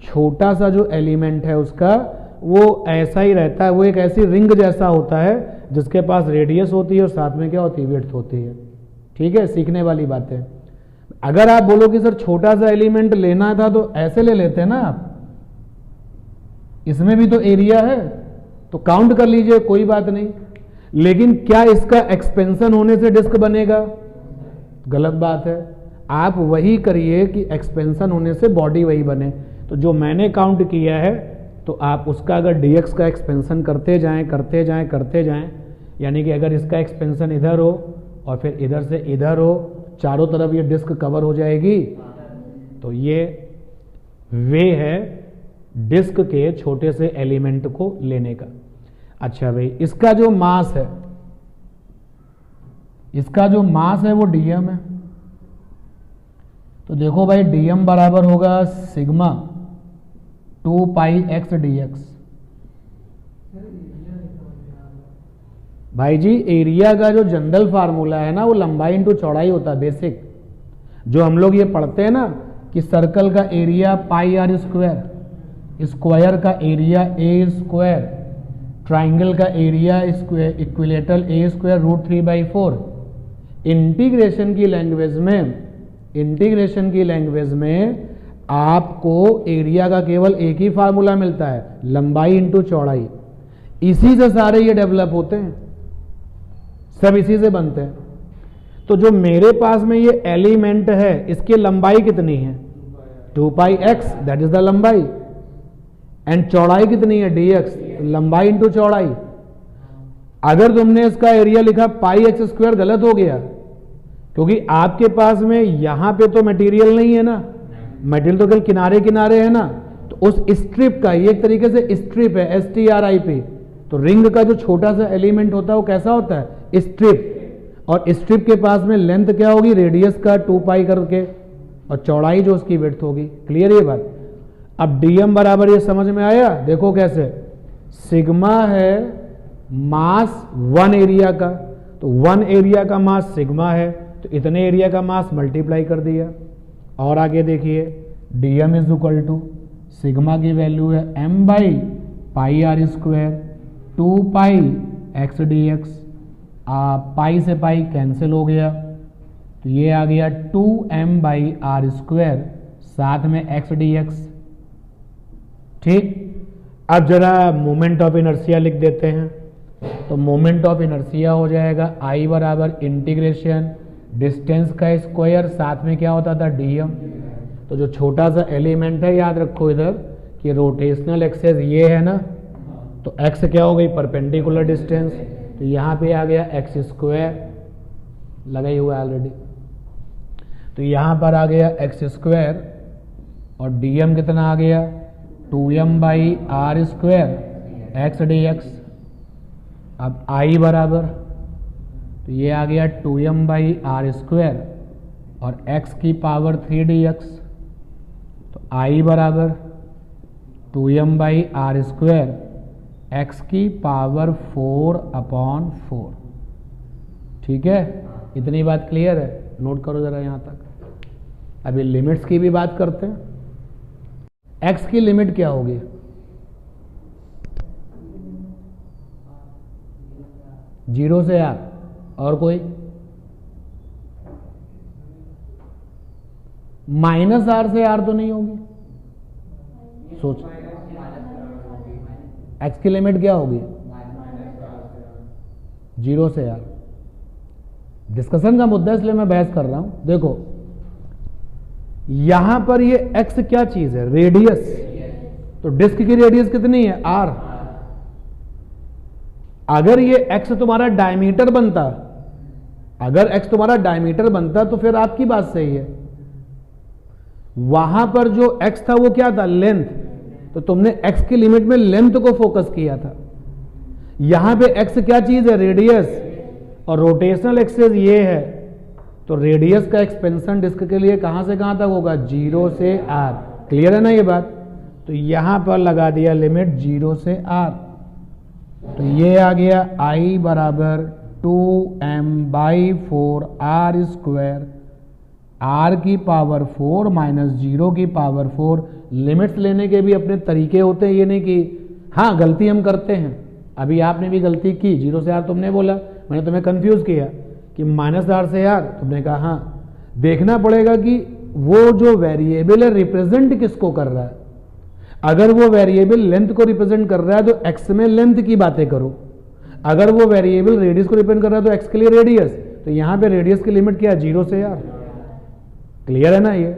छोटा सा जो एलिमेंट है उसका वो ऐसा ही रहता है, वो एक ऐसी रिंग जैसा होता है जिसके पास रेडियस होती है और साथ में क्या होती है, विड्थ होती है। ठीक है, सीखने वाली बात है। अगर आप बोलो कि सर छोटा सा एलिमेंट लेना था तो ऐसे ले लेते हैं ना आप, इसमें भी तो एरिया है तो काउंट कर लीजिए, कोई बात नहीं। लेकिन क्या इसका एक्सपेंशन होने से डिस्क बनेगा? गलत बात है। आप वही करिए कि एक्सपेंशन होने से बॉडी वही बने। तो जो मैंने काउंट किया है तो आप उसका अगर dx का एक्सपेंशन करते जाएं करते जाएं करते जाएं, यानी कि अगर इसका एक्सपेंशन इधर हो और फिर इधर से इधर हो, चारों तरफ ये डिस्क कवर हो जाएगी। तो ये वे है डिस्क के छोटे से एलिमेंट को लेने का। अच्छा भाई, इसका जो मास है, इसका जो मास है वो dm है। तो देखो भाई, dm बराबर होगा सिग्मा 2 पाई x dx। भाई जी, एरिया का जो जनरल फार्मूला है ना, वो लंबाई इंटू चौड़ाई होता है, बेसिक। जो हम लोग ये पढ़ते हैं ना कि सर्कल का area pi r square, square का एरिया ए स्क्वायर, ट्राइंगल का area square, equilateral a square root 3/4। Integration की लैंग्वेज में, इंटीग्रेशन की लैंग्वेज में आपको एरिया का केवल एक ही फार्मूला मिलता है, लंबाई इंटू चौड़ाई। इसी से सारे ये डेवलप होते हैं, सब इसी से बनते हैं। तो जो मेरे पास में ये एलिमेंट है, इसकी लंबाई कितनी है? 2 pi x, that is the लंबाई। एंड चौड़ाई कितनी है? dx, लंबाई इंटू चौड़ाई। अगर तुमने इसका एरिया लिखा पाई x स्क्वायर, गलत हो गया, क्योंकि आपके पास में यहां पे तो मटेरियल नहीं है ना, मटेरियल तो केवल किनारे किनारे है ना। तो उस स्ट्रिप का, ये एक तरीके से स्ट्रिप है, STRIP। तो रिंग का जो छोटा सा एलिमेंट होता है वो कैसा होता है? स्ट्रिप। और स्ट्रिप के पास में लेंथ क्या होगी? रेडियस का 2 पाई करके, और चौड़ाई जो उसकी विड्थ होगी। क्लियर ये बात? अब dm बराबर ये समझ में आया? देखो कैसे, सिग्मा है मास 1 एरिया का, तो 1 एरिया का मास सिग्मा है, तो इतने एरिया का मास मल्टीप्लाई कर दिया। और आगे देखिए, dm is equal to sigma की वैल्यू है m by pi r square 2 pi x dx। Pi से पाई कैंसिल हो गया, तो ये आ गया 2m बाई आर स्क्वायर, साथ में x dx। ठीक, अब जरा मोमेंट ऑफ इनर्शिया लिख देते हैं। तो मोमेंट ऑफ इनर्शिया हो जाएगा I बराबर इंटीग्रेशन डिस्टेंस का स्क्वायर, साथ में क्या होता था? dm। तो जो छोटा सा एलिमेंट है, याद रखो इधर कि रोटेशनल एक्सेस ये है ना, तो x क्या हो गई? Perpendicular distance. तो यहाँ पे आ गया x स्क्वायर, लगा ही हुआ ऑलरेडी। तो यहाँ पर आ गया x स्क्वायर, और dm कितना आ गया? 2m by r square x dx। अब I बराबर, तो ये आ गया 2m बाई आर स्क्वायर और x की पावर 3 dx। तो I बराबर 2m by r square x की पावर 4/4। ठीक है, इतनी बात क्लियर है? नोट करो जरा यहाँ तक। अभी लिमिट्स की भी बात करते हैं। x की लिमिट क्या होगी? जीरो से r, और कोई? माइनस r से r तो नहीं होगी? सोच, x की लिमिट क्या होगी? जीरो से r। डिस्कशन का मुद्दा इसलिए मैं बहस कर रहा हूं। देखो यहां पर ये x क्या चीज है? रेडियस। तो डिस्क की रेडियस कितनी है? r। अगर ये x तुम्हारा डायमीटर बनता, अगर x तुम्हारा डायमीटर बनता तो फिर आपकी बात सही है। वहां पर जो x था वो क्या था? लेंथ। तो तुमने x की लिमिट में लेंथ को फोकस किया था। यहां पे x क्या चीज है? रेडियस। और रोटेशनल एक्सेस ये है, तो रेडियस का एक्सपेंशन डिस्क के लिए कहां से कहां तक होगा? 0 से r। क्लियर है ना ये बात? तो यहां पर लगा दिया लिमिट 0 से r। तो ये आ गया I बराबर 2m/4 r स्क्वायर, r की पावर 4 माइनस 0 की पावर 4। लिमिट्स लेने के भी अपने तरीके होते हैं, ये नहीं कि हाँ गलती हम करते हैं। अभी आपने भी गलती की, 0 से r तुमने बोला, मैंने तुम्हें कंफ्यूज किया कि -r से r, तुमने कहा हाँ। देखना पड़ेगा कि वो जो वेरिएबल है रिप्रेजेंट किसको कर रहा है। अगर वो वेरिएबल लेंथ को रिप्रेजेंट कर रहा है तो x में लेंथ की बातें करो, अगर वो वेरिएबल रेडियस को रिप्रेजेंट कर रहा है तो x के लिए रेडियस, तो यहां पे रेडियस की लिमिट क्या है, 0 से r। क्लियर है ना ये।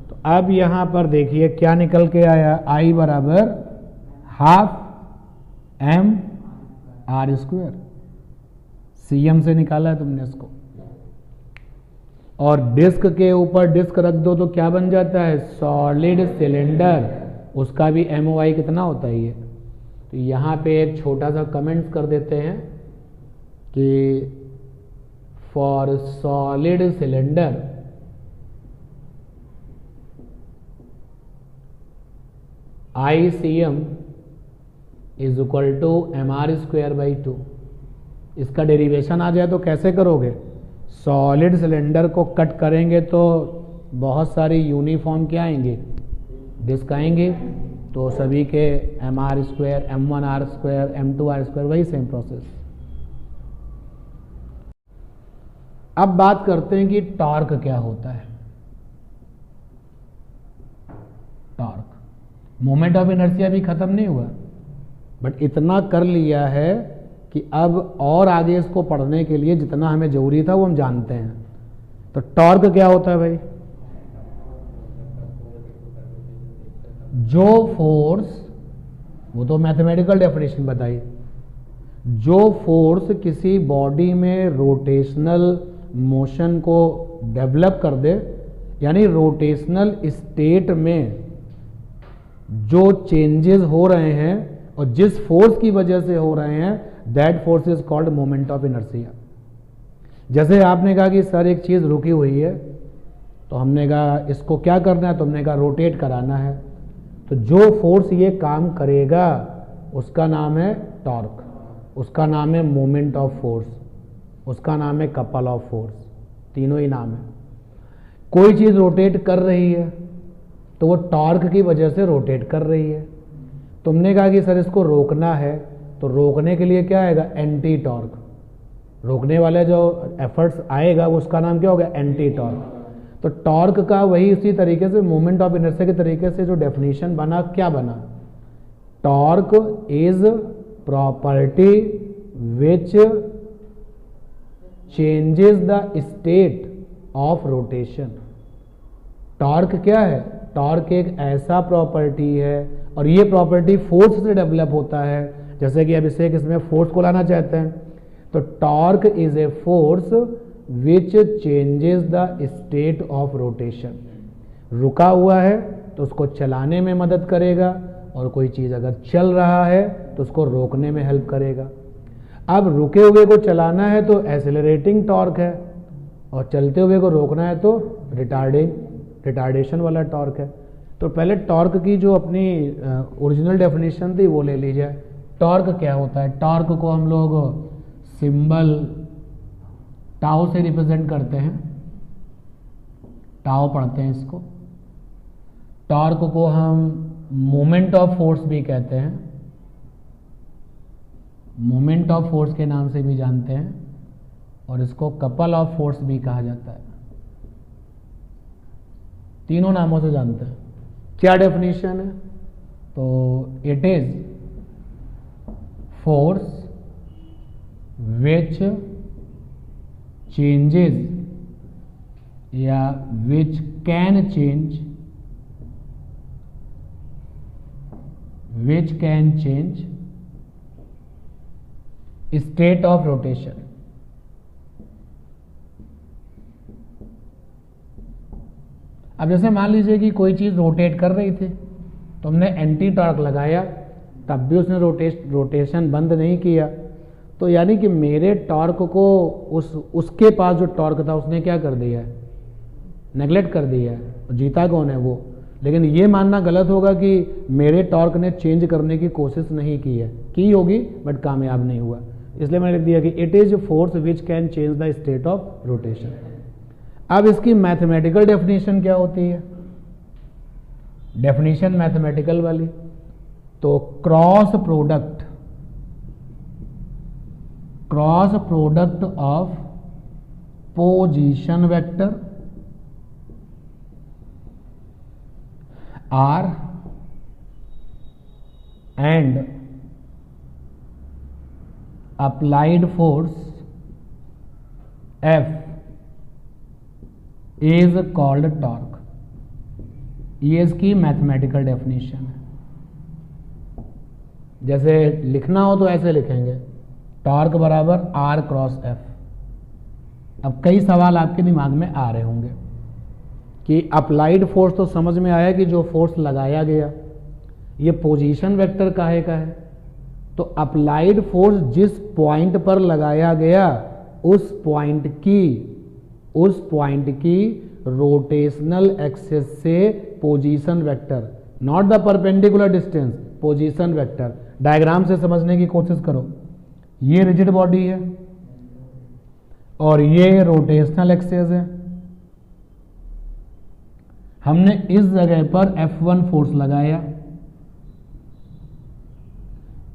तो अब यहां पर देखिए क्या निकल के आया, I बराबर ½ m/r²। CM से निकाला है तुमने इसको, और डिस्क के ऊपर डिस्क रख दो तो क्या बन जाता है, सॉलिड सिलेंडर। उसका भी MOI कितना होता है ये। तो यहाँ पे एक छोटा सा कमेंट्स कर देते हैं कि for solid cylinder ICM is equal to mr²/2। इसका डेरिवेशन आ जाए तो कैसे करोगे, सॉलिड सिलेंडर को कट करेंगे तो बहुत सारी यूनिफॉर्म क्या आएंगे, डिस्क आएंगे, तो सभी के mr², m1r², m2r², वही सेम प्रोसेस। अब बात करते हैं कि टॉर्क क्या होता है। टॉर्क, मोमेंट ऑफ इनर्शिया भी खत्म नहीं हुआ, बट इतना कर लिया है कि अब और आगे इसको पढ़ने के लिए जितना हमें जरूरी था वो हम जानते हैं। तो टॉर्क क्या होता है भाई, जो फोर्स, वो तो मैथमेटिकल डेफिनेशन बताइए, जो फोर्स किसी बॉडी में रोटेशनल मोशन को डेवलप कर दे, यानी रोटेशनल स्टेट में जो चेंजेस हो रहे हैं और जिस फोर्स की वजह से हो रहे हैं, that force is called moment of inertia. जैसे आपने कहा कि सर एक चीज रुकी हुई है, तो हमने कहा इसको क्या करना है, तुमने कहा रोटेट कराना है, तो जो फोर्स ये काम करेगा उसका नाम है टॉर्क, उसका नाम है मोमेंट ऑफ फोर्स, उसका नाम है कपल ऑफ फोर्स, तीनों ही नाम है। कोई चीज रोटेट कर रही है तो वो टॉर्क की वजह से रोटेट कर रही है। तुमने कहा कि सर इसको रोकना है, तो रोकने के लिए क्या आएगा, एंटी टॉर्क। रोकने वाले जो एफर्ट्स आएगा उसका नाम क्या होगा, एंटी टॉर्क। तो टॉर्क का वही उसी तरीके से मोमेंट ऑफ इनर्शिया के तरीके से जो डेफिनेशन बना, क्या बना, torque is property which changes the state of rotation. Torque क्या है, टॉर्क एक ऐसा प्रॉपर्टी है, और ये प्रॉपर्टी फोर्स से डेवलप होता है। जैसे कि अब इसे इसमें फोर्स को लाना चाहते हैं, तो torque is a force which changes the state of rotation. रुका हुआ है तो उसको चलाने में मदद करेगा, और कोई चीज़ अगर चल रहा है तो उसको रोकने में हेल्प करेगा। अब रुके हुए को चलाना है तो एक्सेलरेटिंग टॉर्क है, और चलते हुए को रोकना है तो रिटार्डेशन वाला टॉर्क है। तो पहले टॉर्क की जो अपनी ओरिजिनल डेफिनेशन थी वो ले लीजिए। टॉर्क क्या होता है, टॉर्क को हम लोग सिंबल टाउ से रिप्रेजेंट करते हैं, टाउ पढ़ते हैं इसको। टॉर्क को हम मोमेंट ऑफ फोर्स भी कहते हैं, मोमेंट ऑफ फोर्स के नाम से भी जानते हैं, और इसको कपल ऑफ फोर्स भी कहा जाता है। तीनों नामों से जानते हैं। क्या डेफिनेशन है, तो it is force which changes या which can change state of rotation. अब जैसे मान लीजिए कि कोई चीज रोटेट कर रही थी, तो हमने एंटी टॉर्क लगाया, तब भी उसने रोटेशन बंद नहीं किया, तो यानी कि मेरे टॉर्क को उसके पास जो टॉर्क था उसने क्या कर दिया है, नेगलेक्ट कर दिया है। जीता कौन है, वो। लेकिन ये मानना गलत होगा कि मेरे टॉर्क ने चेंज करने की कोशिश नहीं की है, की होगी बट कामयाब नहीं हुआ। इसलिए मैंने लिख दिया कि it is force which can change the state of rotation. अब इसकी मैथमेटिकल डेफिनेशन क्या होती है? डेफिनेशन मैथमेटिकल वाली, तो cross product of position vector r and applied force F is called torque. ये इसकी मैथमेटिकल डेफिनेशन है। जैसे लिखना हो तो ऐसे लिखेंगे, टॉर्क बराबर R क्रॉस F। अब कई सवाल आपके दिमाग में आ रहे होंगे कि अप्लाइड फोर्स तो समझ में आया कि जो फोर्स लगाया गया, ये पोजीशन वेक्टर काहे का है? तो अप्लाइड फोर्स जिस पॉइंट पर लगाया गया उस पॉइंट की रोटेशनल एक्सिस से position vector, not the perpendicular distance, position vector. Diagram से समझने की कोशिश करो। ये रिजिड बॉडी है और ये रोटेशनल एक्सिस है। हमने इस जगह पर F1 फोर्स लगाया,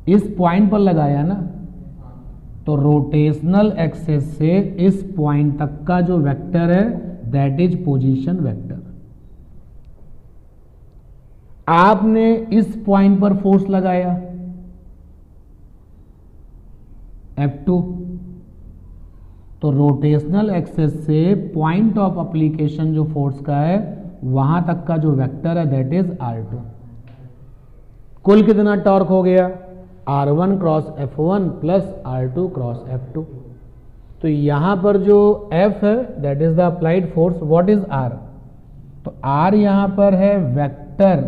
इस पॉइंट पर लगाया ना, तो रोटेशनल एक्सिस से इस पॉइंट तक का जो वेक्टर है दैट इज पोजीशन वेक्टर। आपने इस पॉइंट पर फोर्स लगाया F2, तो रोटेशनल एक्सिस से पॉइंट ऑफ एप्लीकेशन जो फोर्स का है वहां तक का जो वेक्टर है दैट इज R2। कुल कितना टॉर्क हो गया? R1 cross F1 plus R2 cross F2। तो यहां पर जो F है that is the applied force, what is R? तो R यहां पर है vector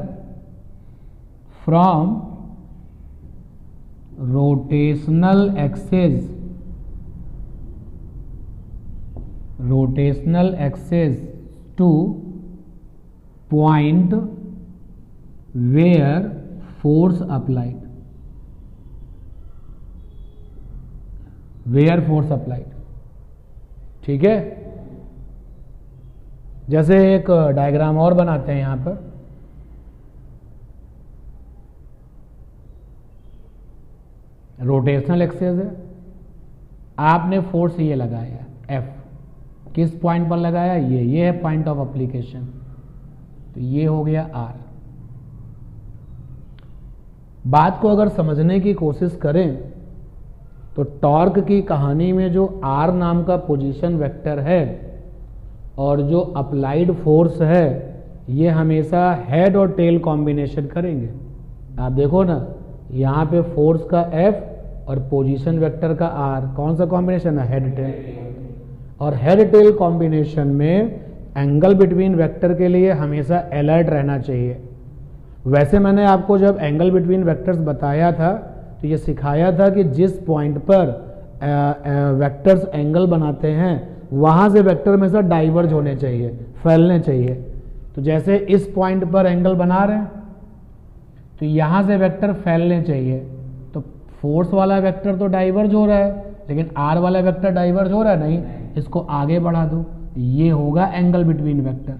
from rotational axis to point where force applied, ठीक है। जैसे एक डायग्राम और बनाते हैं यहां पर। रोटेशनल एक्सिस है, आपने फोर्स ये लगाया F, किस पॉइंट पर लगाया? ये है पॉइंट ऑफ एप्लीकेशन, तो ये हो गया R। बात को अगर समझने की कोशिश करें तो टॉर्क की कहानी में जो R नाम का पोजीशन वेक्टर है और जो अप्लाइड फोर्स है ये हमेशा हेड और टेल कॉम्बिनेशन करेंगे। आप देखो ना, यहां पे फोर्स का F और पोजीशन वेक्टर का R, कौन सा कॉम्बिनेशन है? Head tail. और हेड टेल कॉम्बिनेशन में एंगल बिटवीन वेक्टर के लिए हमेशा अलर्ट रहना चाहिए। वैसे मैंने आपको जब एंगल बिटवीन वेक्टर्स बताया था तो ये सिखाया था कि जिस पॉइंट पर वेक्टर्स एंगल बनाते हैं वहां से वेक्टर में से डाइवर्ज होने चाहिए, फैलने चाहिए। तो जैसे इस पॉइंट पर एंगल बना रहे हैं तो यहां से वेक्टर फैलने चाहिए, तो फोर्स वाला वेक्टर तो डाइवर्ज हो रहा है लेकिन R वाला वेक्टर डाइवर्ज हो रहा है नहीं, इसको आगे बढ़ा दो, ये होगा एंगल बिटवीन वेक्टर।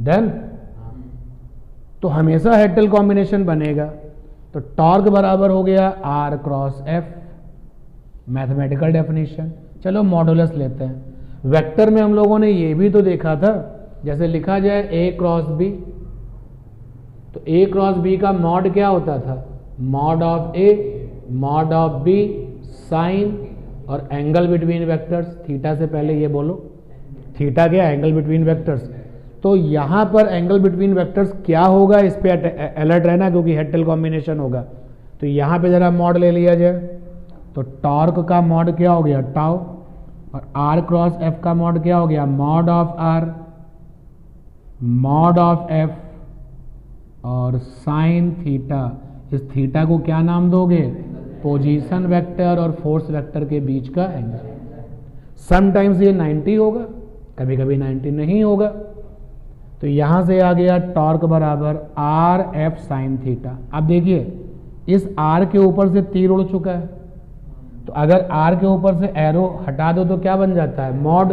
डन। तो हमेशा हेड टेल कॉम्बिनेशन बनेगा। तो टॉर्क बराबर हो गया R cross F, mathematical definition. चलो मॉडुलस लेते हैं। वेक्टर में हम लोगों ने ये भी तो देखा था, जैसे लिखा जाए A क्रॉस B, तो A क्रॉस B का मॉड क्या होता था? Mod of A mod of B sine और एंगल बिटवीन वेक्टर्स, थीटा से पहले ये बोलो, थीटा क्या? Angle between vectors. तो यहां पर एंगल बिटवीन वेक्टर्स क्या होगा, इस पे अलर्ट रहना क्योंकि हेड टेल कॉम्बिनेशन होगा। तो यहां पे जरा मॉड ले लिया जाए, तो टॉर्क का मॉड क्या हो गया? टाउ, और R क्रॉस F का मॉड क्या हो गया? Mod of R mod of F और साइन थीटा। इस थीटा को क्या नाम दोगे? पोजीशन वेक्टर और फोर्स वेक्टर के बीच का एंगल। समटाइम्स ये 90 होगा, कभी कभी 90 नहीं होगा। तो यहां से आ गया टॉर्क बराबर R F साइन थीटा। अब देखिए इस R के ऊपर से तीर उड़ चुका है, तो अगर आर के ऊपर से एरो हटा दो तो क्या बन जाता है, मॉड।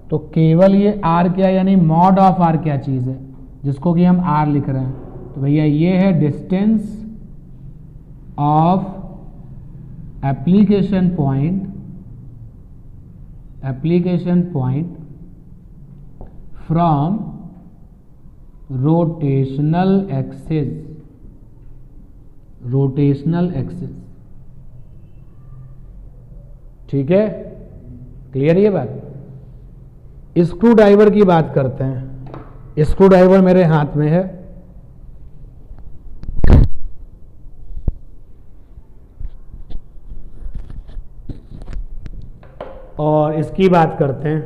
तो केवल ये आर क्या यानी मॉड ऑफ आर क्या चीज है जिसको कि हम आर लिख रहे हैं। तो भैया ये है distance of application point from rotational axis. ठीक है, क्लियर ये बात। स्क्रू ड्राइवर की बात करते हैं। स्क्रू ड्राइवर मेरे हाथ में है, और इसकी बात करते हैं।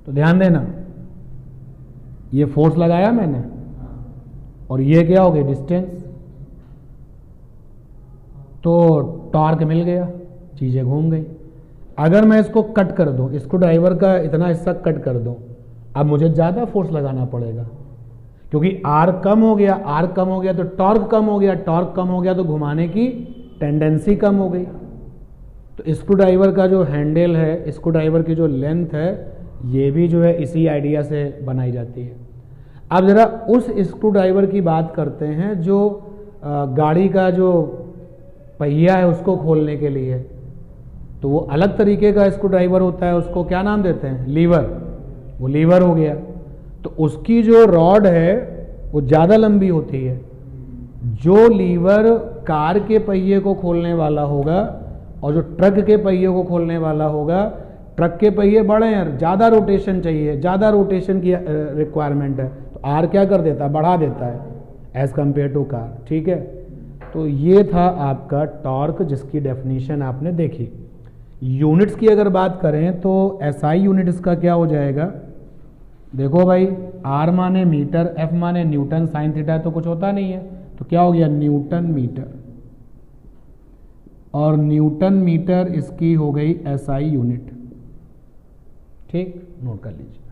तो ध्यान देना, ये फोर्स लगाया मैंने और ये क्या हो गई डिस्टेंस, तो टॉर्क मिल गया, चीजें घूम गई। अगर मैं इसको कट कर दूं, स्क्रू ड्राइवर का इतना हिस्सा कट कर दूं, अब मुझे ज्यादा फोर्स लगाना पड़ेगा क्योंकि आर कम हो गया, आर कम हो गया तो टॉर्क कम हो गया, टॉर्क कम हो गया तो घुमाने की टेंडेंसी कम हो गई। तो स्क्रू ड्राइवर का जो हैंडल है, स्क्रू ड्राइवर की जो लेंथ है, ये भी जो है इसी आइडिया से बनाई जाती है। अब जरा उस स्क्रू ड्राइवर की बात करते हैं जो गाड़ी का जो पहिया है उसको खोलने के लिए, तो वो अलग तरीके का स्क्रू ड्राइवर होता है, उसको क्या नाम देते हैं, लीवर। वो लीवर हो गया। तो उसकी जो रॉड है वो ज़्यादा लंबी होती है। जो लीवर कार के पहिए को खोलने वाला होगा और जो ट्रक के पहिए को खोलने वाला होगा, ट्रक के पहिए बड़े हैं, ज़्यादा रोटेशन चाहिए, ज़्यादा रोटेशन की रिक्वायरमेंट है, तो आर क्या कर देता है, बढ़ा देता है एज कंपेयर टू कार। ठीक है, तो ये था आपका टॉर्क जिसकी डेफिनेशन आपने देखी। यूनिट्स की अगर बात करें तो एसआई यूनिट इसका क्या हो जाएगा, देखो भाई, आर माने मीटर, एफ माने न्यूटन, साइन थीटा तो कुछ होता नहीं है, तो क्या हो गया न्यूटन मीटर, और न्यूटन मीटर इसकी हो गई एसआई यूनिट। ठीक, नोट कर लीजिए।